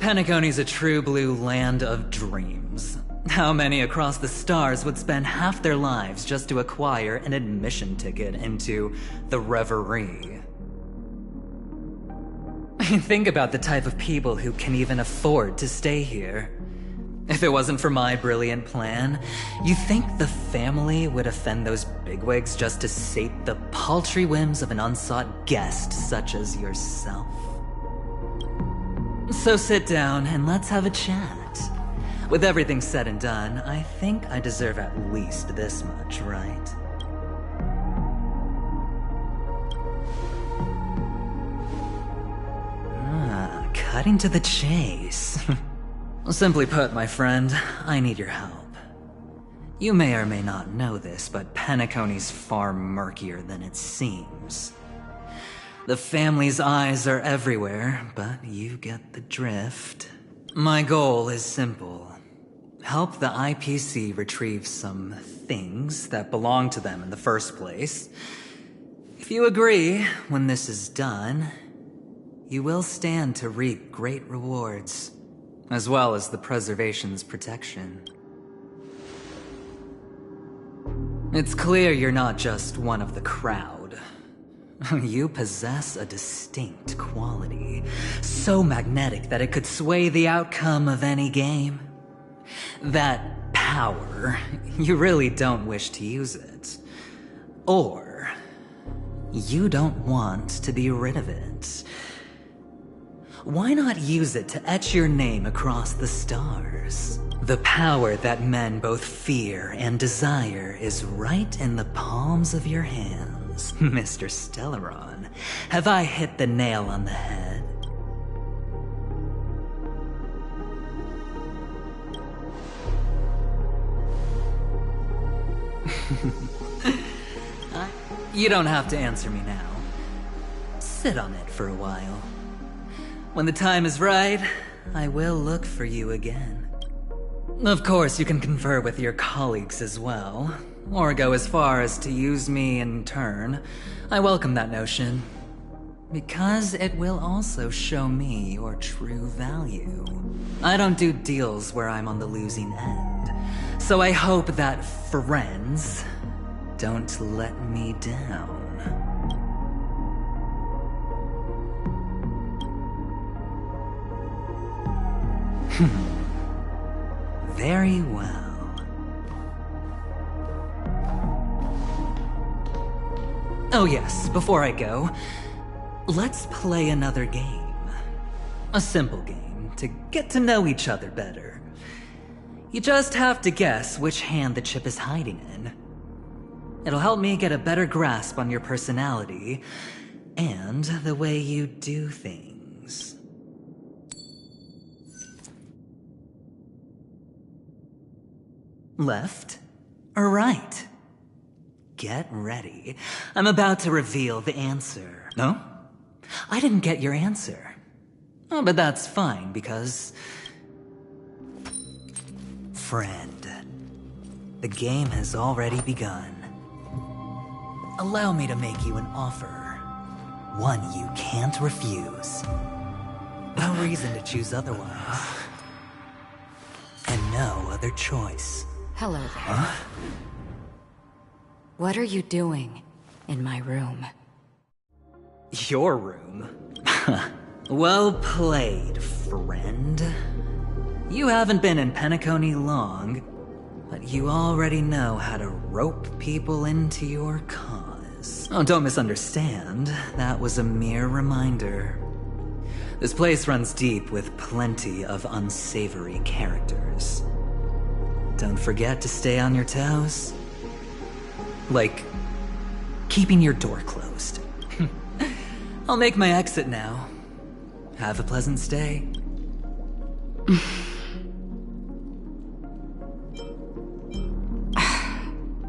Penacony's a true blue land of dreams. How many across the stars would spend half their lives just to acquire an admission ticket into the Reverie? Think about the type of people who can even afford to stay here. If it wasn't for my brilliant plan, you think the family would offend those bigwigs just to sate the paltry whims of an unsought guest such as yourself? So sit down and let's have a chat. With everything said and done, I think I deserve at least this much, right? Cutting to the chase. Simply put, my friend, I need your help. You may or may not know this, but Penacony's far murkier than it seems. The family's eyes are everywhere, but you get the drift. My goal is simple. Help the IPC retrieve some things that belong to them in the first place. If you agree, when this is done, you will stand to reap great rewards, as well as the preservation's protection. It's clear you're not just one of the crowd. You possess a distinct quality, so magnetic that it could sway the outcome of any game. That power, you really don't wish to use it. Or, you don't want to be rid of it. Why not use it to etch your name across the stars? The power that men both fear and desire is right in the palms of your hands, Mr. Stellaron. Have I hit the nail on the head? You don't have to answer me now. Sit on it for a while. When the time is right, I will look for you again. Of course, you can confer with your colleagues as well. or go as far as to use me in turn, I welcome that notion. Because it will also show me your true value. I don't do deals where I'm on the losing end. So I hope that friends don't let me down. Very well. Oh yes, before I go, let's play another game. A simple game to get to know each other better. You just have to guess which hand the chip is hiding in. It'll help me get a better grasp on your personality and the way you do things. Left or right? Get ready. I'm about to reveal the answer. No? I didn't get your answer. Oh, but that's fine, because... Friend, the game has already begun. Allow me to make you an offer. One you can't refuse. No reason to choose otherwise. And no other choice. Hello there. Huh? What are you doing in my room? Your room? Well played, friend. You haven't been in Penacony long, but you already know how to rope people into your cause. Oh, don't misunderstand. That was a mere reminder. This place runs deep with plenty of unsavory characters. Don't forget to stay on your toes. Like, keeping your door closed. I'll make my exit now. Have a pleasant stay.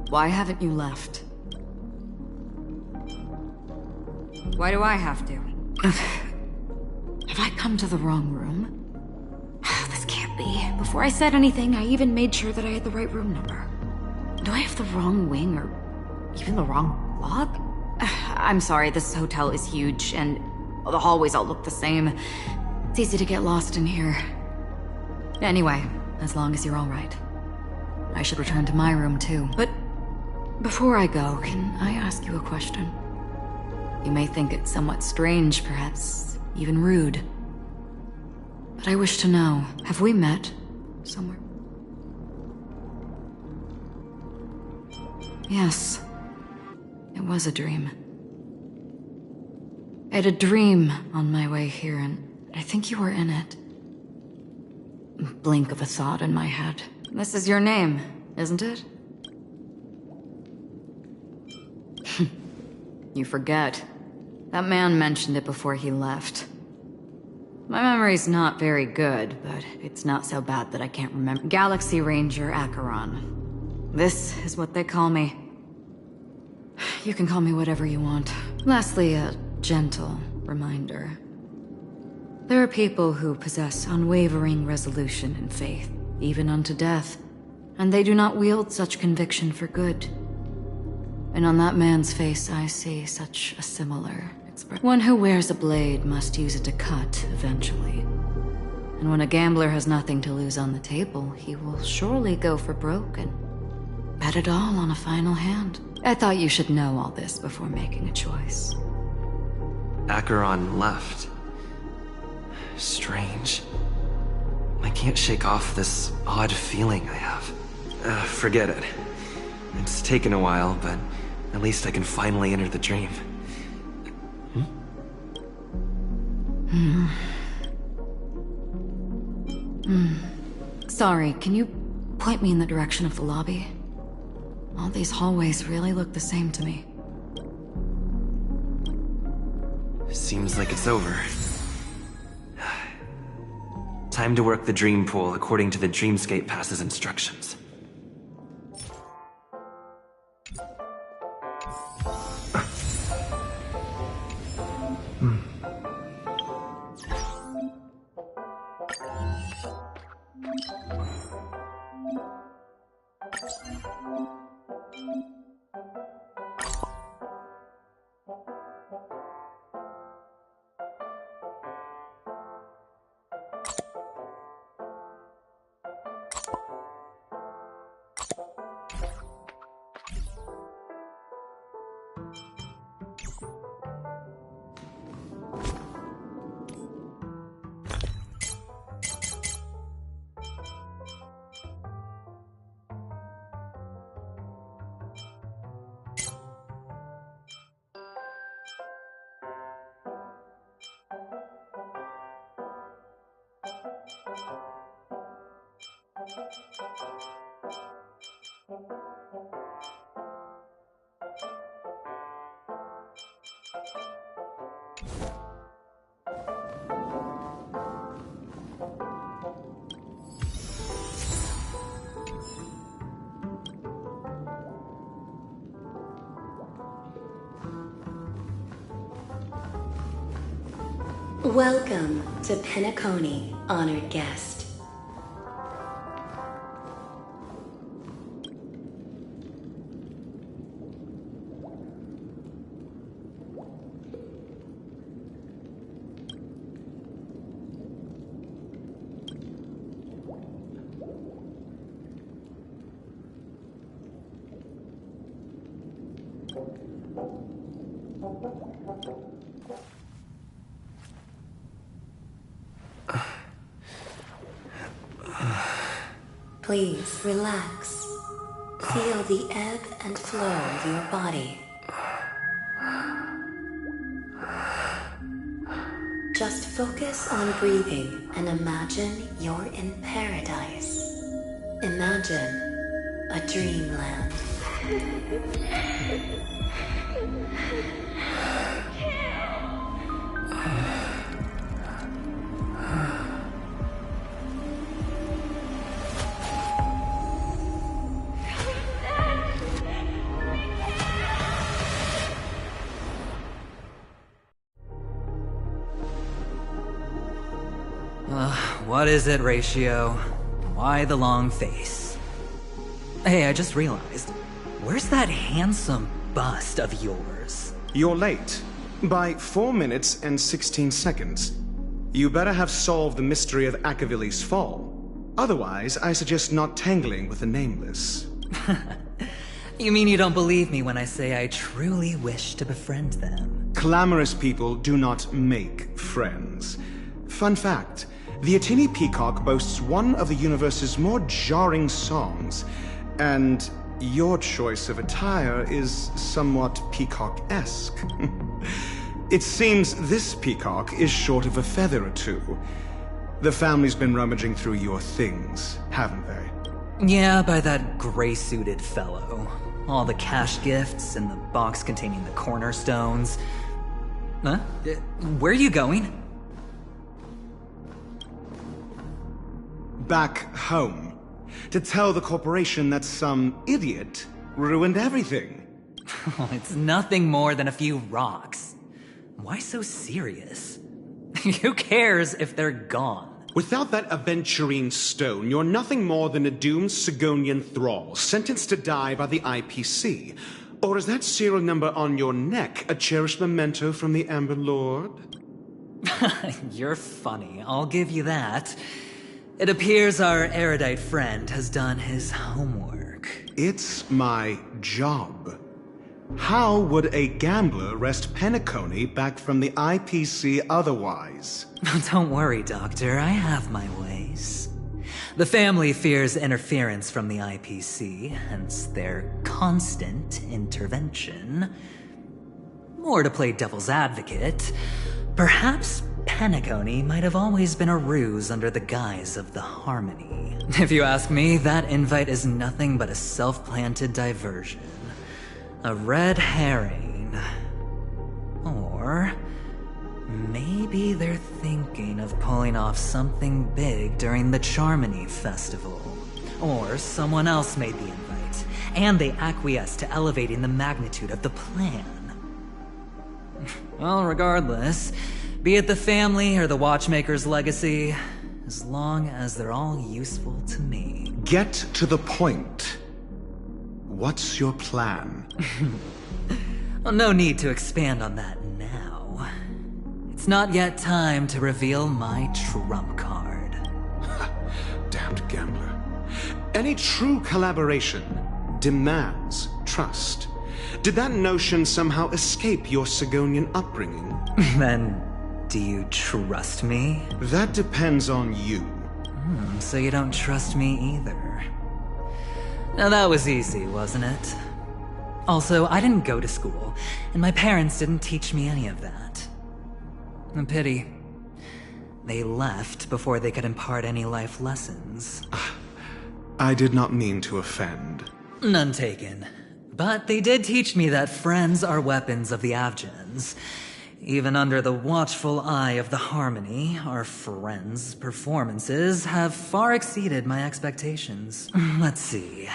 Why haven't you left? Why do I have to? Have I come to the wrong room? This can't be. Before I said anything, I even made sure that I had the right room number. Do I have the wrong wing or even the wrong log? I'm sorry, this hotel is huge and the hallways all look the same. It's easy to get lost in here. Anyway, as long as you're all right. I should return to my room too. But before I go, can I ask you a question? You may think it somewhat strange, perhaps even rude. But I wish to know, have we met somewhere? Yes. It was a dream. I had a dream on my way here, and I think you were in it. Blink of a thought in my head. This is your name, isn't it? You forget. That man mentioned it before he left. My memory's not very good, but it's not so bad that I can't remember. Galaxy Ranger Acheron. This is what they call me. You can call me whatever you want. Lastly, a gentle reminder. There are people who possess unwavering resolution and faith, even unto death, and they do not wield such conviction for good. And on that man's face I see such a similar expression. One who wears a blade must use it to cut eventually. And when a gambler has nothing to lose on the table, he will surely go for broke and bet it all on a final hand. I thought you should know all this before making a choice. Acheron left. Strange. I can't shake off this odd feeling I have. Forget it. It's taken a while, but at least I can finally enter the dream. Sorry, can you point me in the direction of the lobby? All these hallways really look the same to me. Seems like it's over. Time to work the dream pool according to the Dreamscape Pass's instructions. Welcome to Penacony, honored guest. Please relax. Feel the ebb and flow of your body. Just focus on breathing and imagine you're in paradise. Imagine a dreamland. What is it, Ratio? Why the long face? Hey, I just realized, where's that handsome bust of yours? You're late. By 4 minutes and 16 seconds. You better have solved the mystery of Akavili's fall. Otherwise, I suggest not tangling with the Nameless. You mean you don't believe me when I say I truly wish to befriend them? Clamorous people do not make friends. Fun fact, the Atini Peacock boasts one of the universe's more jarring songs, and your choice of attire is somewhat peacock-esque. It seems this peacock is short of a feather or two. The family's been rummaging through your things, haven't they? Yeah, by that gray-suited fellow. All the cash gifts and the box containing the cornerstones. Huh? Where are you going? Back home. To tell the corporation that some idiot ruined everything. It's nothing more than a few rocks. Why so serious? Who cares if they're gone? Without that aventurine stone, you're nothing more than a doomed Sigonian thrall, sentenced to die by the IPC. Or is that serial number on your neck a cherished memento from the Amber Lord? You're funny, I'll give you that. It appears our erudite friend has done his homework. It's my job. How would a gambler wrest Penacony back from the IPC otherwise? Don't worry, Doctor. I have my ways. The family fears interference from the IPC, hence their constant intervention. Or to play devil's advocate, perhaps Penacony might have always been a ruse under the guise of the Harmony. If you ask me, that invite is nothing but a self-planted diversion. A red herring. Or maybe they're thinking of pulling off something big during the Charmony Festival. Or someone else made the invite, and they acquiesced to elevating the magnitude of the plan. Well, regardless, be it the family or the Watchmaker's legacy, as long as they're all useful to me. Get to the point. What's your plan? Well, no need to expand on that now. It's not yet time to reveal my trump card. Damned gambler. Any true collaboration demands trust. Did that notion somehow escape your Sigonian upbringing? Then, do you trust me? That depends on you. So you don't trust me either. Now that was easy, wasn't it? Also, I didn't go to school, and my parents didn't teach me any of that. A pity. They left before they could impart any life lessons. I did not mean to offend. None taken. But they did teach me that friends are weapons of the Avgens. Even under the watchful eye of the Harmony, our friends' performances have far exceeded my expectations. Let's see.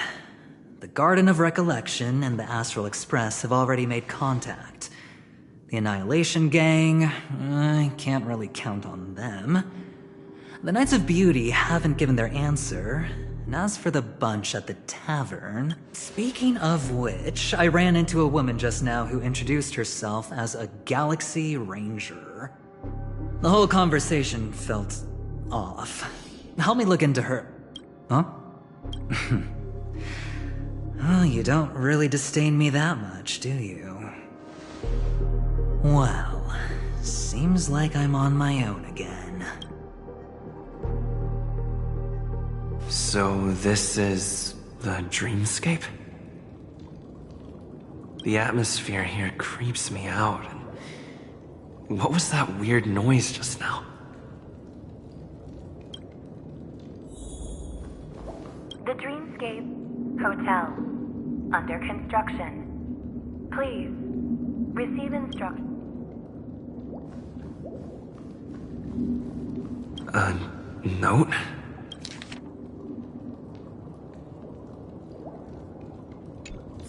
The Garden of Recollection and the Astral Express have already made contact. The Annihilation Gang, I can't really count on them. The Knights of Beauty haven't given their answer. And as for the bunch at the tavern, speaking of which, I ran into a woman just now who introduced herself as a Galaxy Ranger. The whole conversation felt off. Help me look into her. Huh? Oh, you don't really disdain me that much, do you? Well, seems like I'm on my own again. So this is the dreamscape? The atmosphere here creeps me out. What was that weird noise just now? The Dreamscape Hotel. Under construction. Please, receive instructions. A note?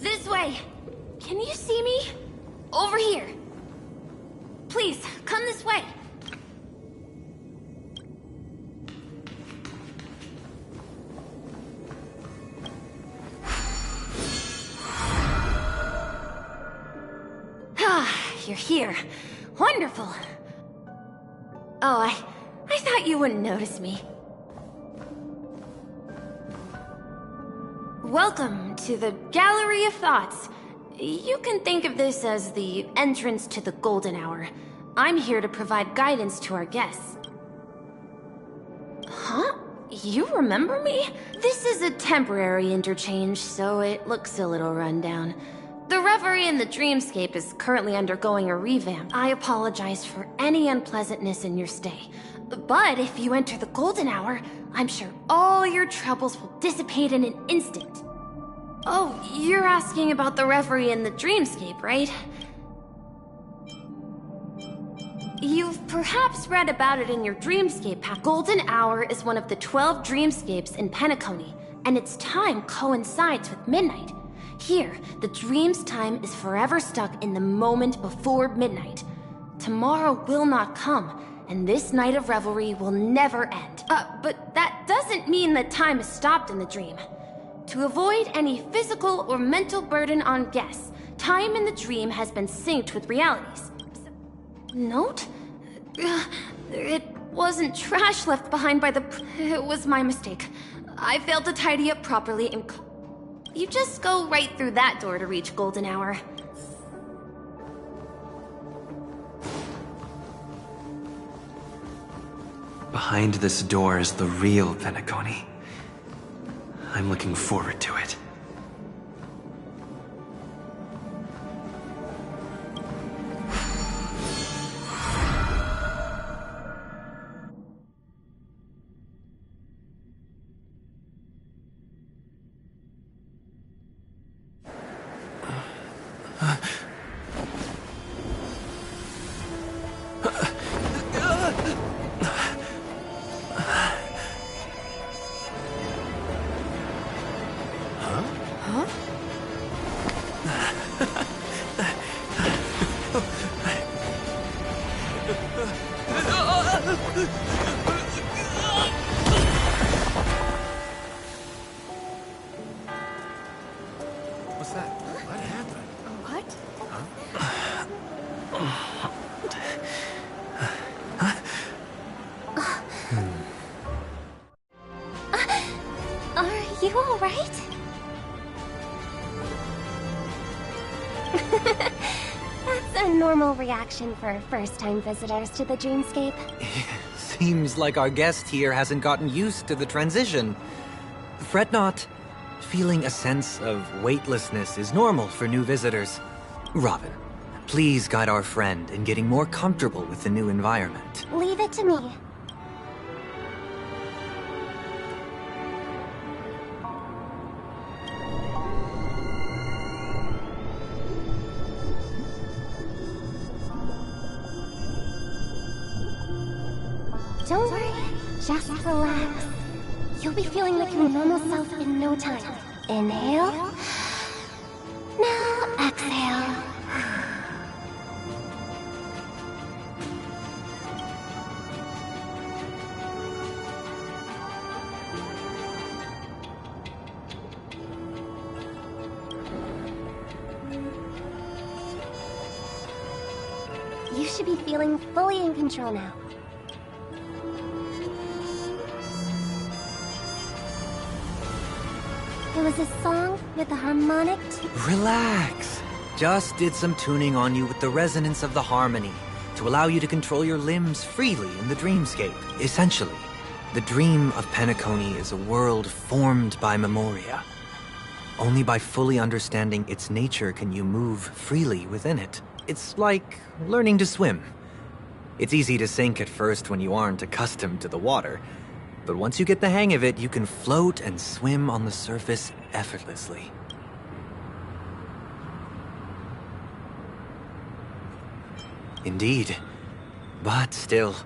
This way! Can you see me? Over here! Please, come this way! You're here. Wonderful. Oh, I thought you wouldn't notice me. Welcome to the Gallery of Thoughts. You can think of this as the entrance to the Golden Hour. I'm here to provide guidance to our guests. Huh? You remember me? This is a temporary interchange, so it looks a little rundown. The Reverie in the Dreamscape is currently undergoing a revamp. I apologize for any unpleasantness in your stay. But if you enter the Golden Hour, I'm sure all your troubles will dissipate in an instant. Oh, you're asking about the Reverie in the Dreamscape, right? You've perhaps read about it in your Dreamscape pack. Golden Hour is one of the 12 Dreamscapes in Penacony, and its time coincides with midnight. Here, the dream's time is forever stuck in the moment before midnight. Tomorrow will not come, and this night of revelry will never end. But that doesn't mean that time is stopped in the dream. To avoid any physical or mental burden on guests, time in the dream has been synced with realities. Note? It wasn't trash left behind by the... It was my mistake. I failed to tidy up properly and... You just go right through that door to reach Golden Hour. Behind this door is the real Penacony. I'm looking forward to it. What's that? What happened? What? Are you all right? That's a normal reaction for first-time visitors to the Dreamscape. Seems like our guest here hasn't gotten used to the transition. Fret not. Feeling a sense of weightlessness is normal for new visitors. Robin, please guide our friend in getting more comfortable with the new environment. Leave it to me. Don't worry, just relax. You'll be feeling like your normal self in no time. Inhale. Now exhale. You should be feeling fully in control now. It was a song with a harmonic... Relax. Just did some tuning on you with the resonance of the harmony to allow you to control your limbs freely in the dreamscape. Essentially, the dream of Penacony is a world formed by Memoria. Only by fully understanding its nature can you move freely within it. It's like learning to swim. It's easy to sink at first when you aren't accustomed to the water, but once you get the hang of it, you can float and swim on the surface effortlessly. Indeed. But still,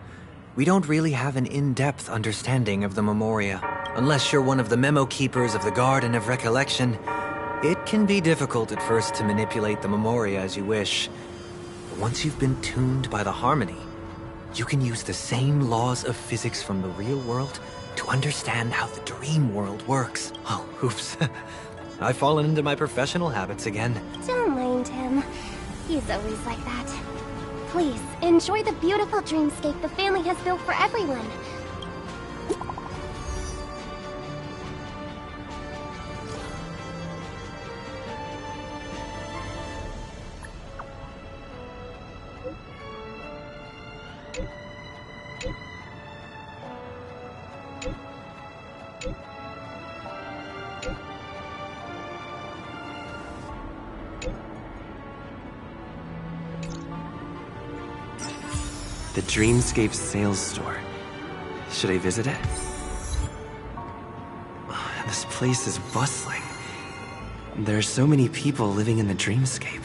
we don't really have an in-depth understanding of the Memoria. Unless you're one of the memo keepers of the Garden of Recollection, it can be difficult at first to manipulate the Memoria as you wish. But once you've been tuned by the harmony, you can use the same laws of physics from the real world to understand how the dream world works. Oh, oops. I've fallen into my professional habits again. Don't mind him. He's always like that. Please, enjoy the beautiful dreamscape the family has built for everyone. The Dreamscape sales store. Should I visit it? This place is bustling. There are so many people living in the Dreamscape.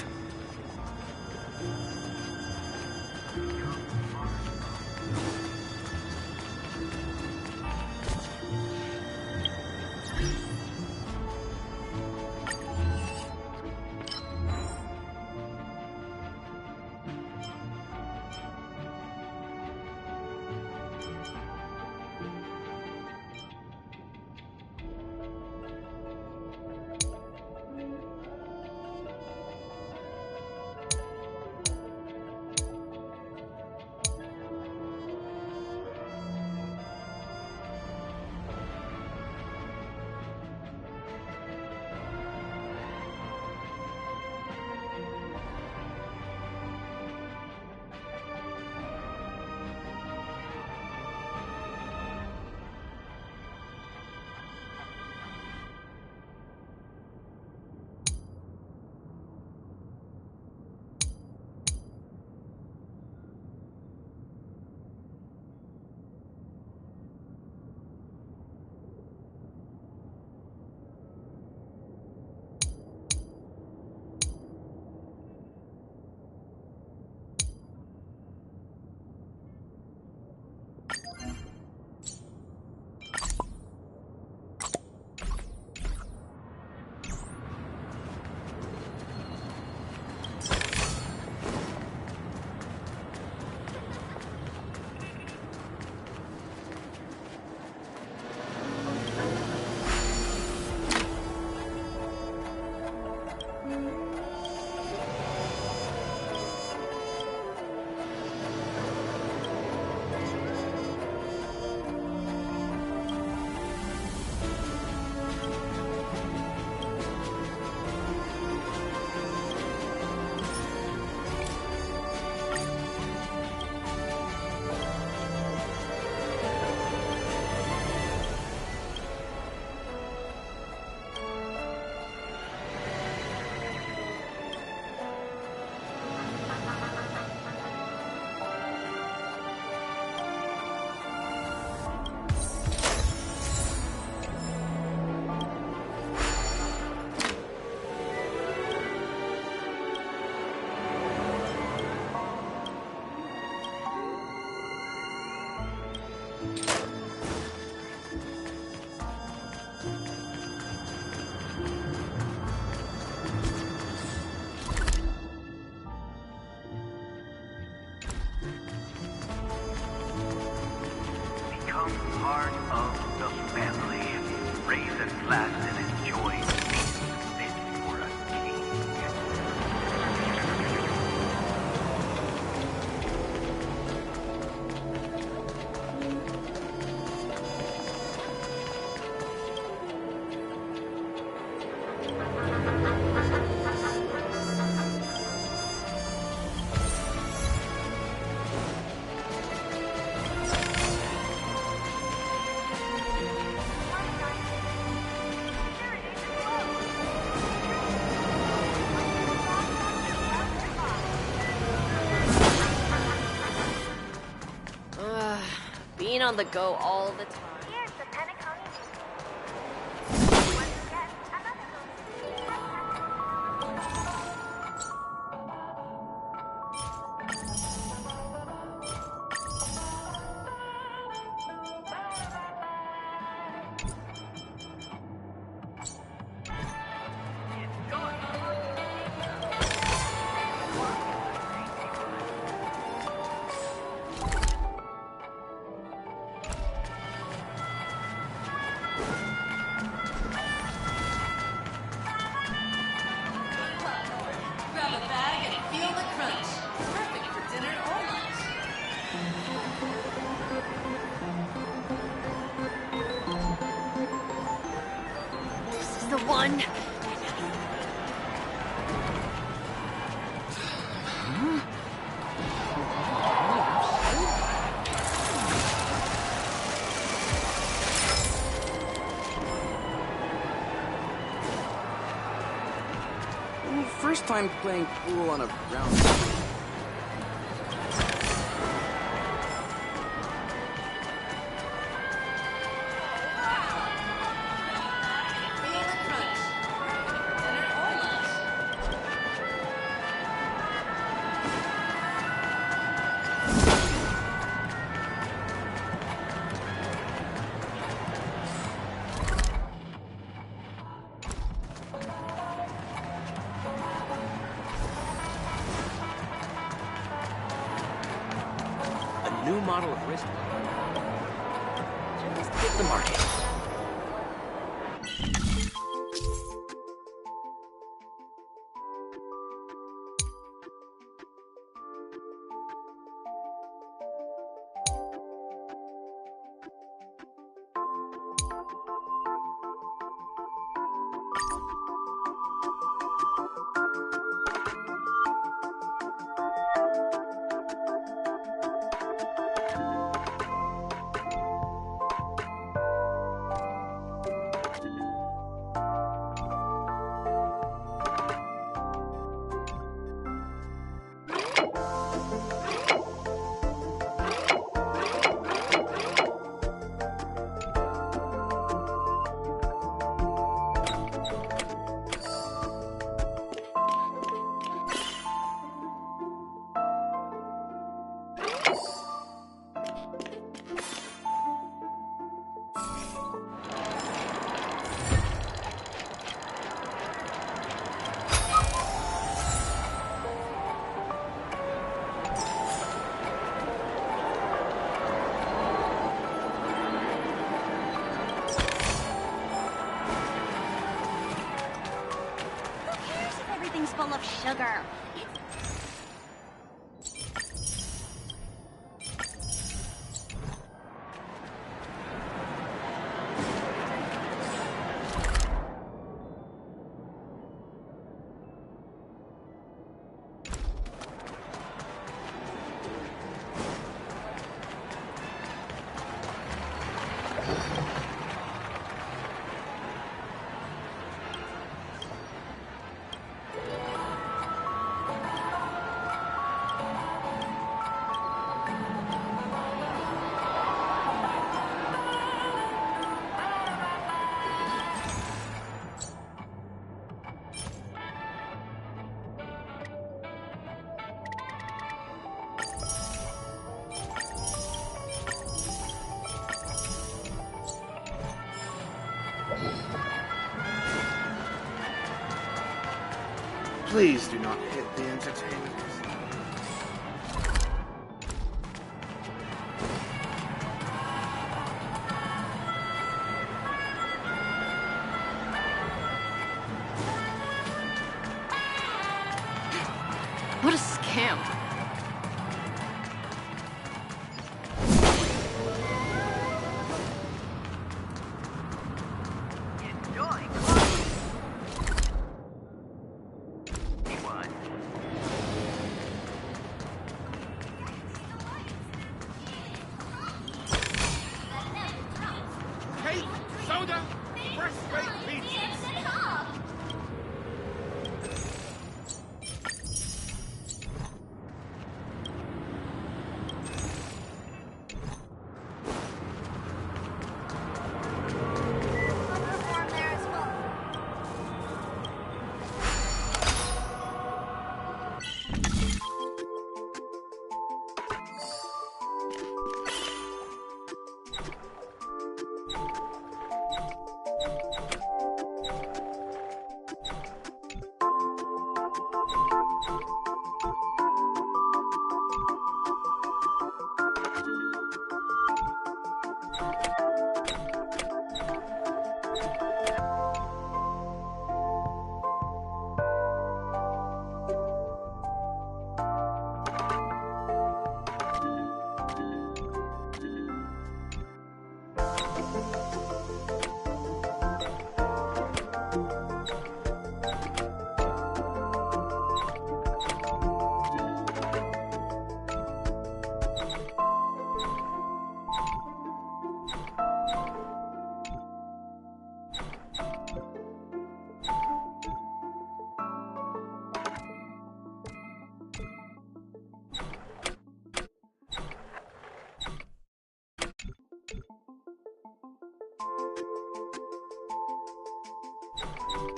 part of the family. Raise at last and enjoy. Fit for a king. on the go all the time. Here's the Penacony. Grab a bag and feel the crunch. Perfect for dinner or lunch. This is the one. First time playing pool on a round. New model of wrist. Just hit the market. Everything's full of sugar. Please do not hit the entertainers. What a scam. Cake, soda, fresh baked pizza.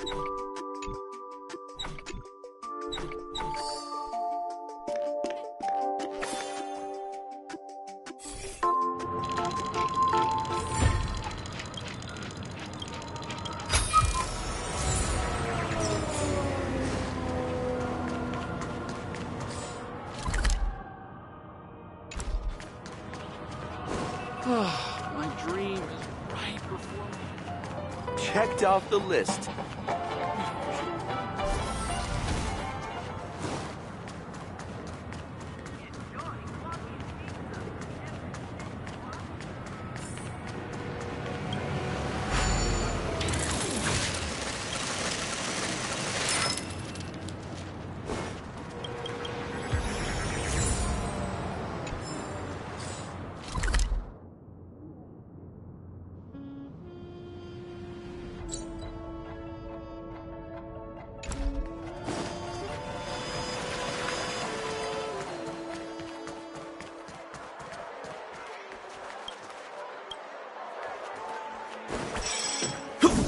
My dream is right before me. Checked off the list.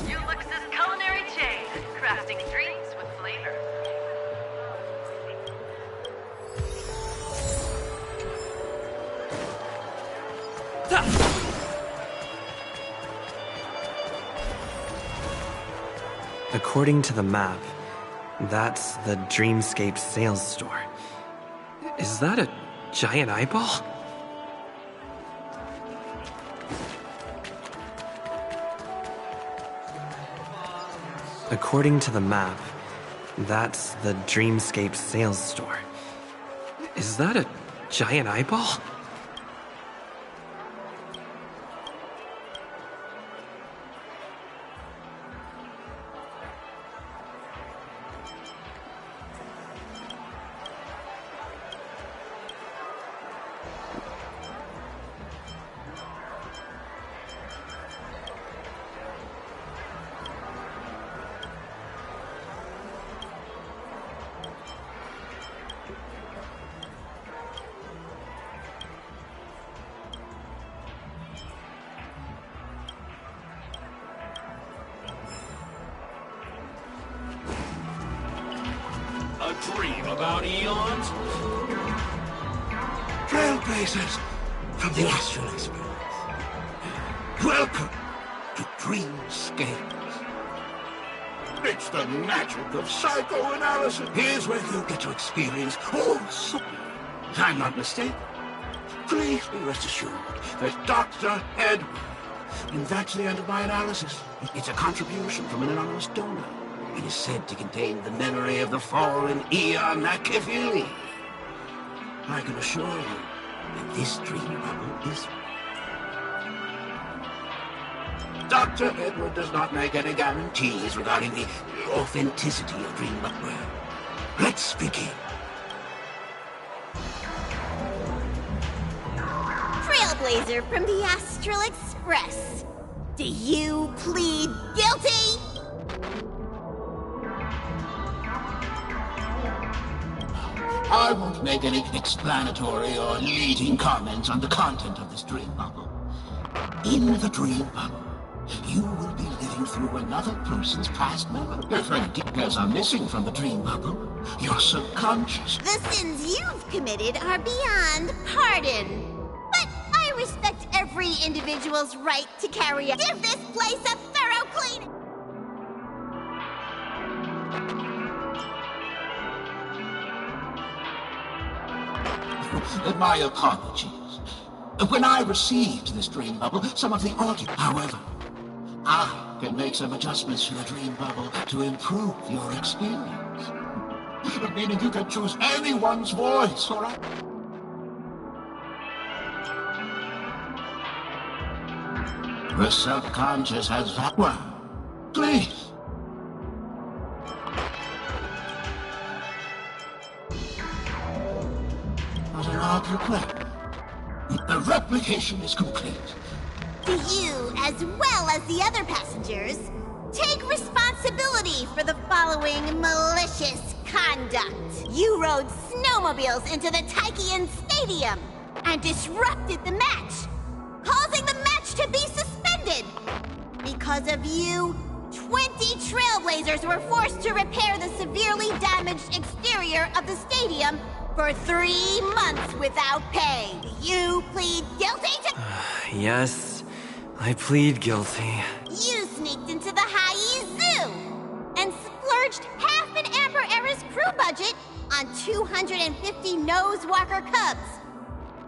Ulix's culinary chain, crafting dreams with flavor. According to the map, that's the Dreamscape sales store. Is that a giant eyeball? According to the map, that's the Dreamscape sales store. Is that a giant eyeball? A dream about eons? Trailblazers from the Astral Express. Welcome to Dreamscape. It's the magic of psychoanalysis. Here's where you get to experience all sorts. If I'm not mistaken, please be rest assured that Dr. Edward, and that's the end of my analysis. It's a contribution from an anonymous donor. It is said to contain the memory of the fallen Eon Nakivili. I can assure you that this dream bubble is... Dr. Edward does not make any guarantees regarding the authenticity of dream bubble. Let's begin. Trailblazer from the Astral Express. Do you plead guilty? I won't make any explanatory or leading comments on the content of this dream bubble. In the dream bubble, you will be living through another person's past memory. If any details are missing from the dream bubble, your subconscious... The sins you've committed are beyond pardon. But I respect every individual's right to carry a... Give this place a thorough clean... My apologies. When I received this dream bubble, some of the audio... However, I can make some adjustments to the dream bubble to improve your experience. Meaning you can choose anyone's voice, all right? The subconscious has that... Well, please. What an odd request. The replication is complete. Do you, as well as the other passengers, take responsibility for the following malicious conduct? You rode snowmobiles into the Taikian Stadium and disrupted the match, causing the match to be suspended. Because of you, 20 Trailblazers were forced to repair the severely damaged exterior of the stadium for 3 months without pay. Do you plead guilty to... Yes, I plead guilty. You sneaked into the High Zoo and splurged half an Amber Era's crew budget on 250 Nosewalker cubs.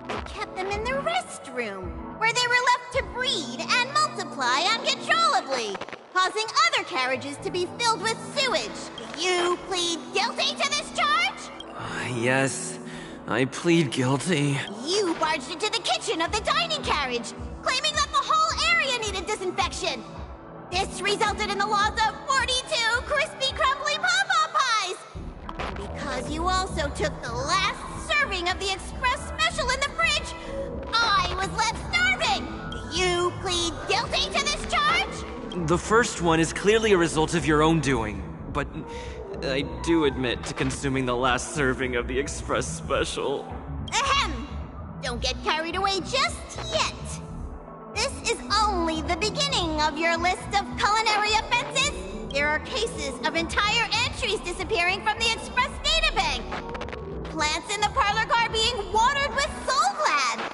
You kept them in the restroom, where they were left to breed and multiply uncontrollably, causing other carriages to be filled with sewage. Do you plead guilty to this charge? Yes, I plead guilty. You barged into the kitchen of the dining carriage, claiming that the whole area needed disinfection. This resulted in the loss of 42 crispy, crumbly Pawpaw pies. And because you also took the last serving of the Express Special in the fridge, I was left starving. Do you plead guilty to this charge? The first one is clearly a result of your own doing, but I do admit to consuming the last serving of the Express Special. Ahem! Don't get carried away just yet. This is only the beginning of your list of culinary offenses. There are cases of entire entries disappearing from the Express Databank. Plants in the parlor car being watered with Soul Glad.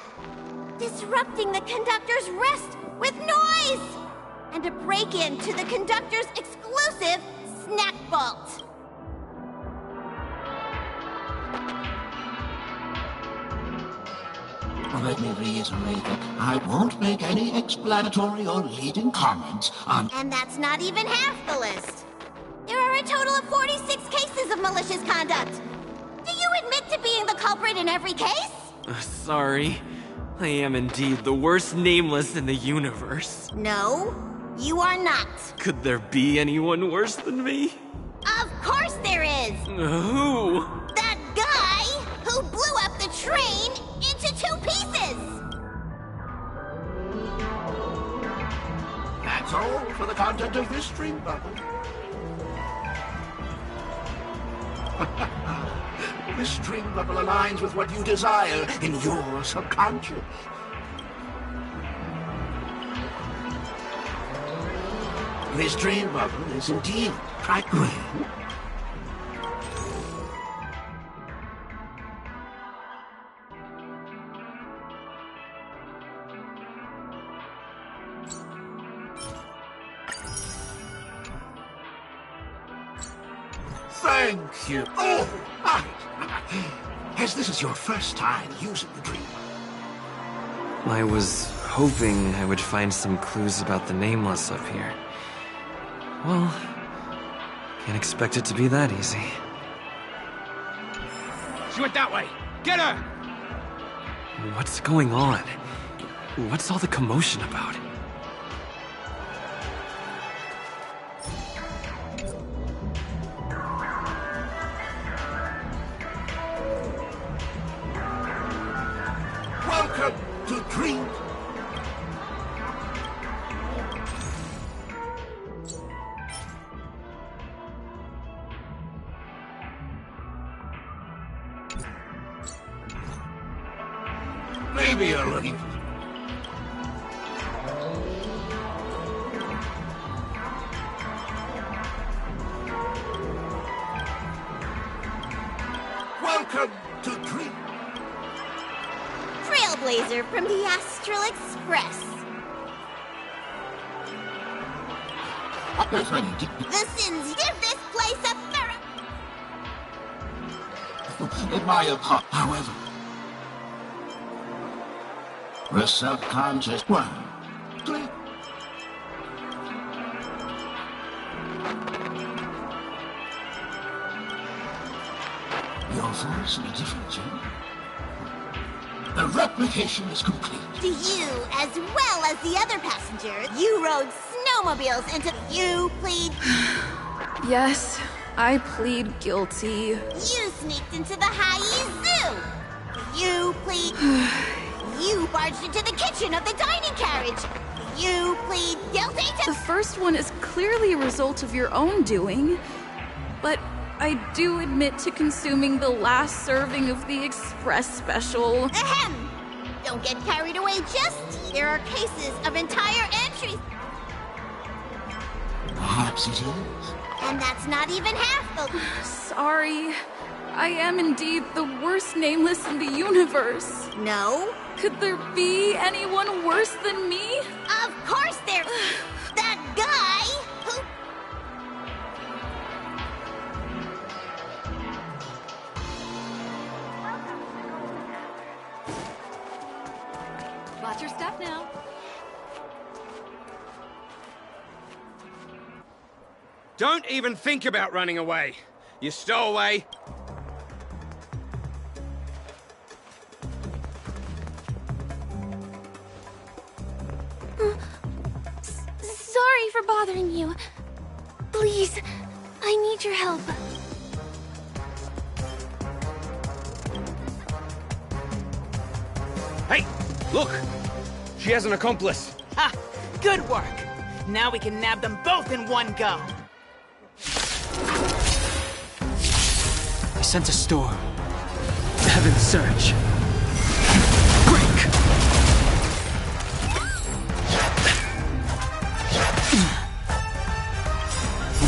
Disrupting the conductor's rest with noise. And a break-in to the conductor's exclusive snack vault. Let me reiterate that I won't make any explanatory or leading comments on... And that's not even half the list. There are a total of 46 cases of malicious conduct. Do you admit to being the culprit in every case? Sorry. I am indeed the worst nameless in the universe. No, you are not. Could there be anyone worse than me? Of course there is! Who? That guy who blew up the train into 2 pieces! That's all for the content of this dream bubble. This dream bubble aligns with what you desire in your subconscious. This dream bubble is indeed quite real. Thank you. Oh, right. As this is your first time using the dream. I was hoping I would find some clues about the Nameless up here. Well, can't expect it to be that easy. She went that way! Get her! What's going on? What's all the commotion about? Welcome to Dream. Maybe you're looking for... Welcome to Dream. Trailblazer from the Astral Express. The Sins give this place a thorough... My apologies, however. The subconscious one. Click. Your voice in a different tone. The replication is complete. To you, as well as the other passengers, you rode snowmobiles into... You plead... Yes, I plead guilty. You sneaked into the High Zoo. You plead... You barged into the kitchen of the dining carriage. You plead guilty to... The first one is clearly a result of your own doing, but I do admit to consuming the last serving of the Express Special. Ahem! Don't get carried away just... There are cases of entire entries... Perhaps it is. And that's not even half the... Sorry. I am indeed the worst nameless in the universe. No. Could there be anyone worse than me? Of course there's... that guy who... Watch your step now. Don't even think about running away. You stowaway. Sorry for bothering you. Please, I need your help. Hey, look! She has an accomplice. Ha! Good work! Now we can nab them both in one go. I sense a storm. Heaven surge. Break!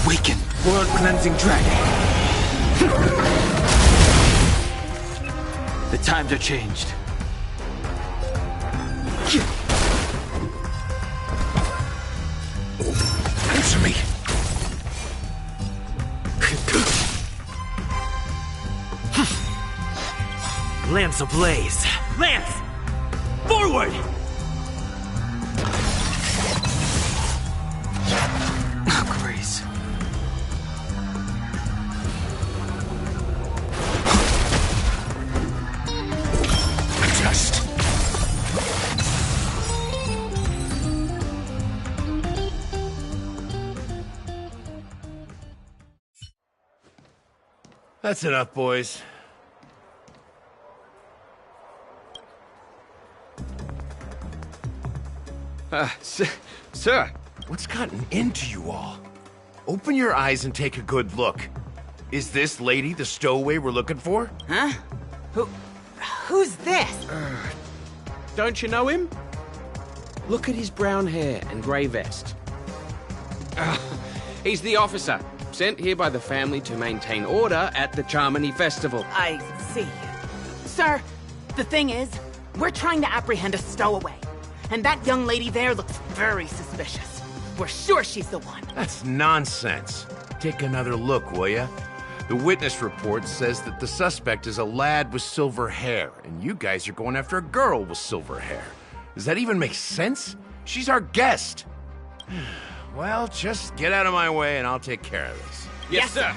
Awaken, world-cleansing dragon. The times are changed. Answer me. Lance ablaze! Lance! Forward! Oh, Grace. Adjust. That's enough, boys. Sir. What's gotten into you all? Open your eyes and take a good look. Is this lady the stowaway we're looking for? Huh? Who's this? Don't you know him? Look at his brown hair and grey vest. He's the officer, sent here by the family to maintain order at the Charmony Festival. I see. Sir, the thing is, we're trying to apprehend a stowaway. And that young lady there looks very suspicious. We're sure she's the one. That's nonsense. Take another look, will ya? The witness report says that the suspect is a lad with silver hair, and you guys are going after a girl with silver hair. Does that even make sense? She's our guest. Well, just get out of my way and I'll take care of this. Yes, sir.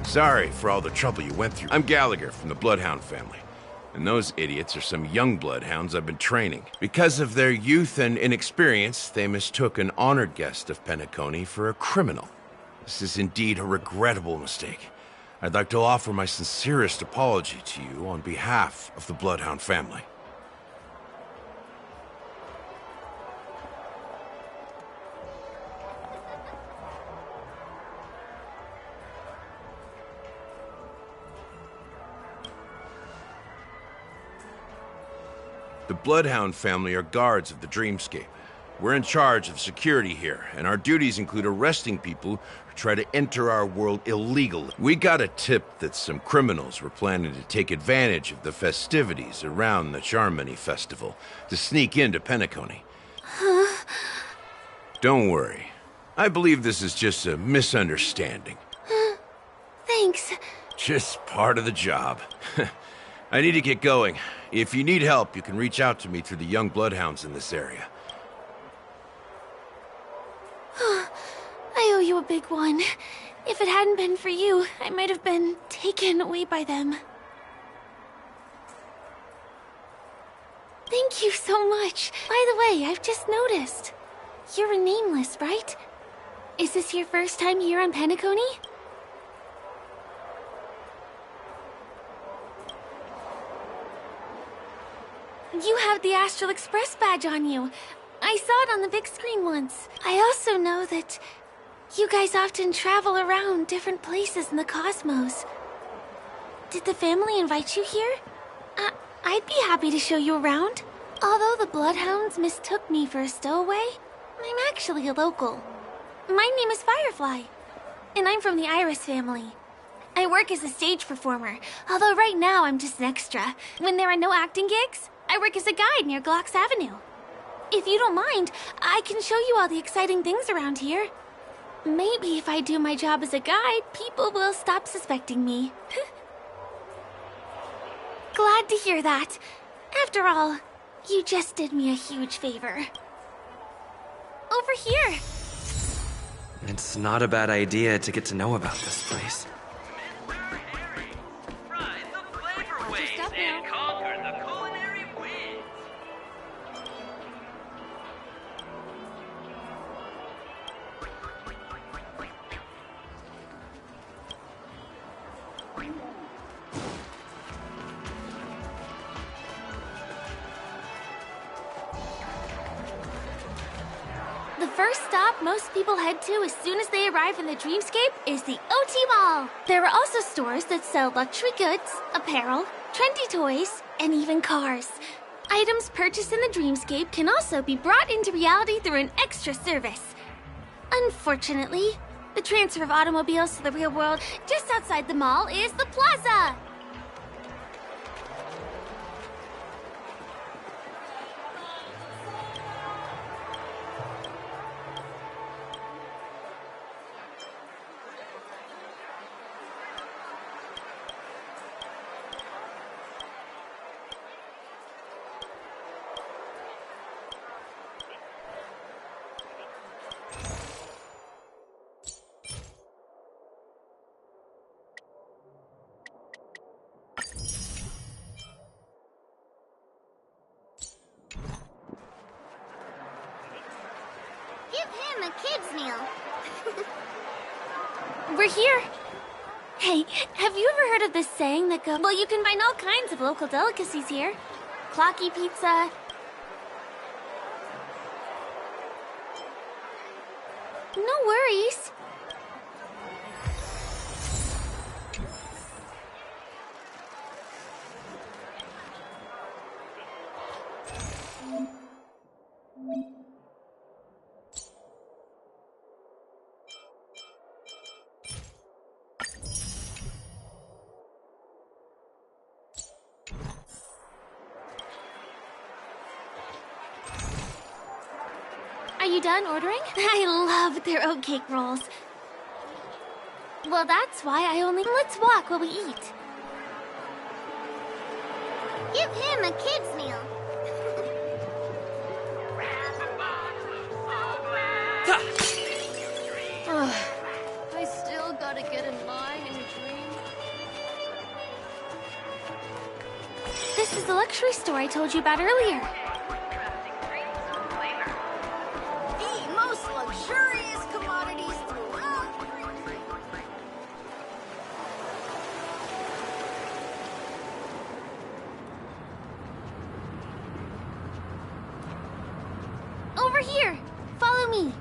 Sorry for all the trouble you went through. I'm Gallagher from the Bloodhound family. And those idiots are some young bloodhounds I've been training. Because of their youth and inexperience, they mistook an honored guest of Penacony for a criminal. This is indeed a regrettable mistake. I'd like to offer my sincerest apology to you on behalf of the Bloodhound family. The Bloodhound family are guards of the Dreamscape. We're in charge of security here, and our duties include arresting people who try to enter our world illegally. We got a tip that some criminals were planning to take advantage of the festivities around the Charmony Festival to sneak into Penacony. Huh? Don't worry. I believe this is just a misunderstanding. Thanks. Just part of the job. I need to get going. If you need help, you can reach out to me through the young bloodhounds in this area. I owe you a big one. If it hadn't been for you, I might have been taken away by them. Thank you so much. By the way, I've just noticed. You're a nameless, right? Is this your first time here on Penacony? You have the Astral Express badge on you. I saw it on the big screen once. I also know that you guys often travel around different places in the cosmos. Did the family invite you here? I'd be happy to show you around. Although the Bloodhounds mistook me for a stowaway, I'm actually a local. My name is Firefly, and I'm from the Iris family. I work as a stage performer, although right now I'm just an extra. When there are no acting gigs, I work as a guide near Glocks Avenue. If you don't mind, I can show you all the exciting things around here. Maybe if I do my job as a guide, people will stop suspecting me. Glad to hear that. After all, you just did me a huge favor. Over here. It's not a bad idea to get to know about this place. And conquer the culinary wind. The first stop most people head to as soon as they arrive in the Dreamscape is the OT Mall. There are also stores that sell luxury goods, apparel, trendy toys, and even cars. Items purchased in the Dreamscape can also be brought into reality through an extra service. Unfortunately, the transfer of automobiles to the real world just outside the mall is the plaza. Give him a kid's meal. We're here. Hey, have you ever heard of this saying that goes, well, you can find all kinds of local delicacies here. Clocky pizza. No worries. Are you done ordering? I love their oatcake rolls. Well, that's why I only... Let's walk while we eat. Give him a kid's meal. I still gotta get in line in a dream. This is the luxury store I told you about earlier. The most luxurious commodities throughout. Over here. Follow me.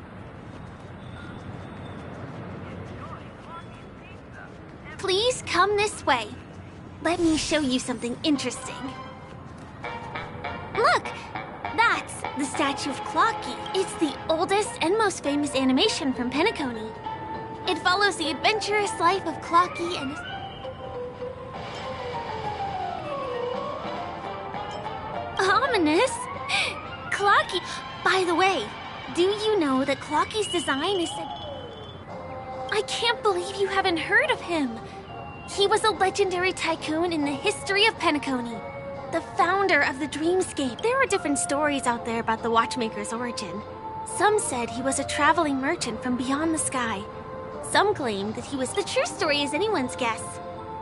Please come this way. Let me show you something interesting. Look! That's the statue of Clocky. It's the oldest and most famous animation from Penacony. It follows the adventurous life of Clocky and his... Ominous? Clocky... By the way, do you know that Clocky's design is... I can't believe you haven't heard of him. He was a legendary tycoon in the history of Penacony. The founder of the Dreamscape. There are different stories out there about the Watchmaker's origin. Some said he was a traveling merchant from beyond the sky. Some claimed that he was... The true story is anyone's guess.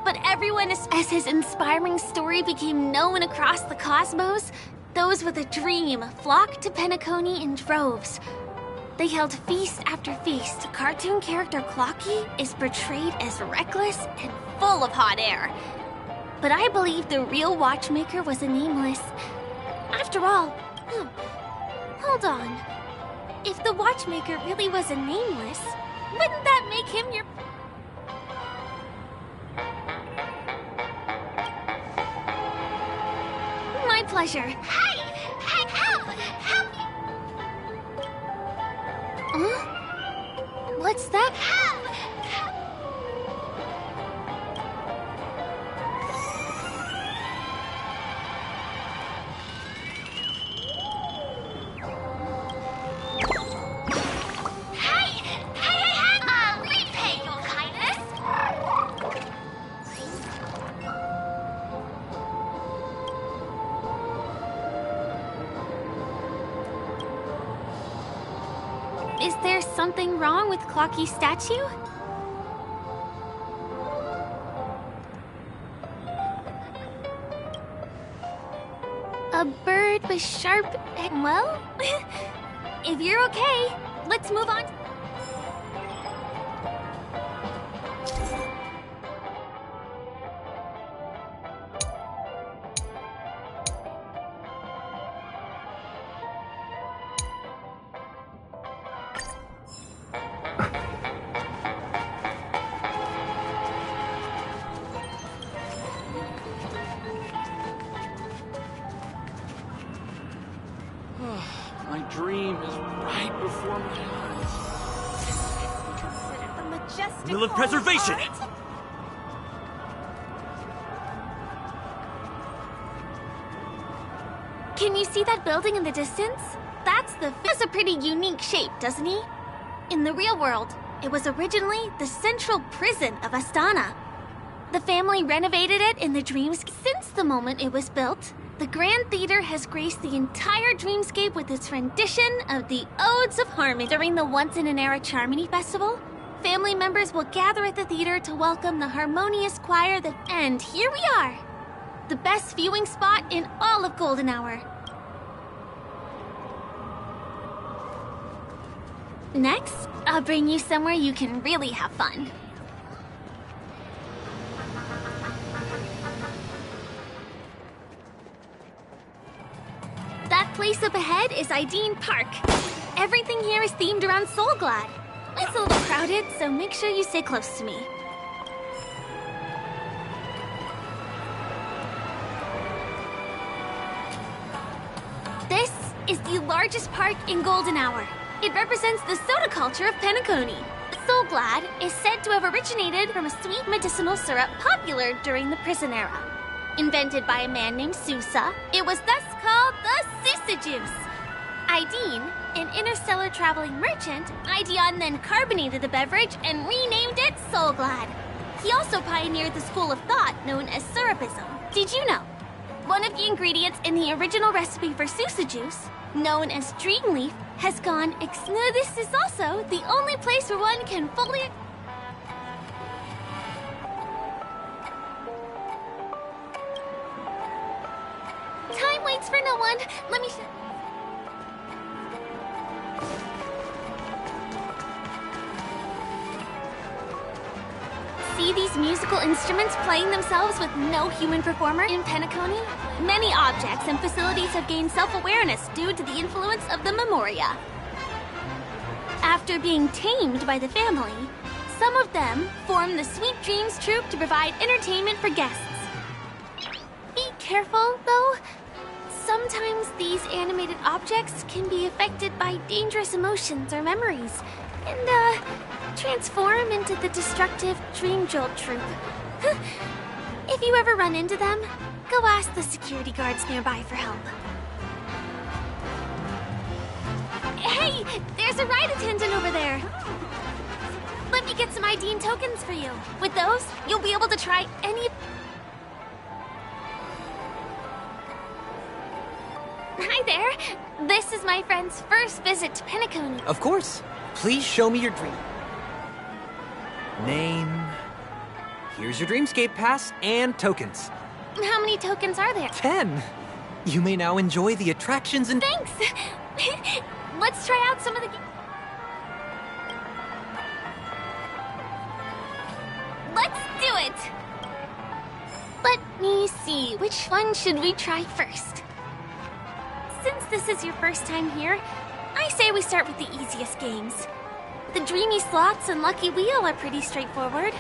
But everyone, as his inspiring story became known across the cosmos, those with a dream flocked to Penacony in droves. They held feast after feast. Cartoon character Clocky is portrayed as reckless and full of hot air. But I believe the real Watchmaker was a nameless. After all, hold on. If the Watchmaker really was a nameless, wouldn't that make him your... My pleasure. Hey! that? Repay your kindness. Is there something wrong with Clocky's statue? A bird with sharp... Well, if you're okay, let's move on. My dream is right before my eyes. The majestic Will of preservation! Can you see that building in the distance? That's a pretty unique shape, doesn't he? In the real world, it was originally the central prison of Astana. The family renovated it in the dreamscape. Since the moment it was built, the Grand Theater has graced the entire dreamscape with its rendition of the Odes of Harmony. During the once-in-an-era Charmony Festival, family members will gather at the theater to welcome the harmonious choir that... And here we are! The best viewing spot in all of Golden Hour. Next, I'll bring you somewhere you can really have fun. That place up ahead is Ideen Park. Everything here is themed around Soulglad. It's a little crowded, so make sure you stay close to me. This is the largest park in Golden Hour. It represents the soda culture of Penacony. Soulglad is said to have originated from a sweet medicinal syrup popular during the prison era. Invented by a man named Sousa, it was thus called the Sousa Juice. Ideen, an interstellar traveling merchant, Ideon then carbonated the beverage and renamed it Soulglad. He also pioneered the school of thought known as syrupism. Did you know? One of the ingredients in the original recipe for Sousa Juice, known as Dreamleaf, has gone extinct. This is also the only place where one can fully... Time waits for no one. Let me see these musical instruments playing themselves with no human performer in Penacony? Many objects and facilities have gained self-awareness due to the influence of the Memoria. After being tamed by the family, some of them form the Sweet Dreams Troupe to provide entertainment for guests. Be careful, though. Sometimes these animated objects can be affected by dangerous emotions or memories, and, transform into the destructive Dream Jolt Troupe. If you ever run into them, go ask the security guards nearby for help. Hey, there's a ride attendant over there. Let me get some Ideen tokens for you. With those, you'll be able to try any... Hi there. This is my friend's first visit to Penacony. Of course. Please show me your dream. Name. Here's your Dreamscape pass and tokens. How many tokens are there? 10. You may now enjoy the attractions and... Thanks. Let's try out some of the... Let's do it. Let me see. Which one should we try first? Since this is your first time here, I say we start with the easiest games. The Dreamy Slots and Lucky Wheel are pretty straightforward.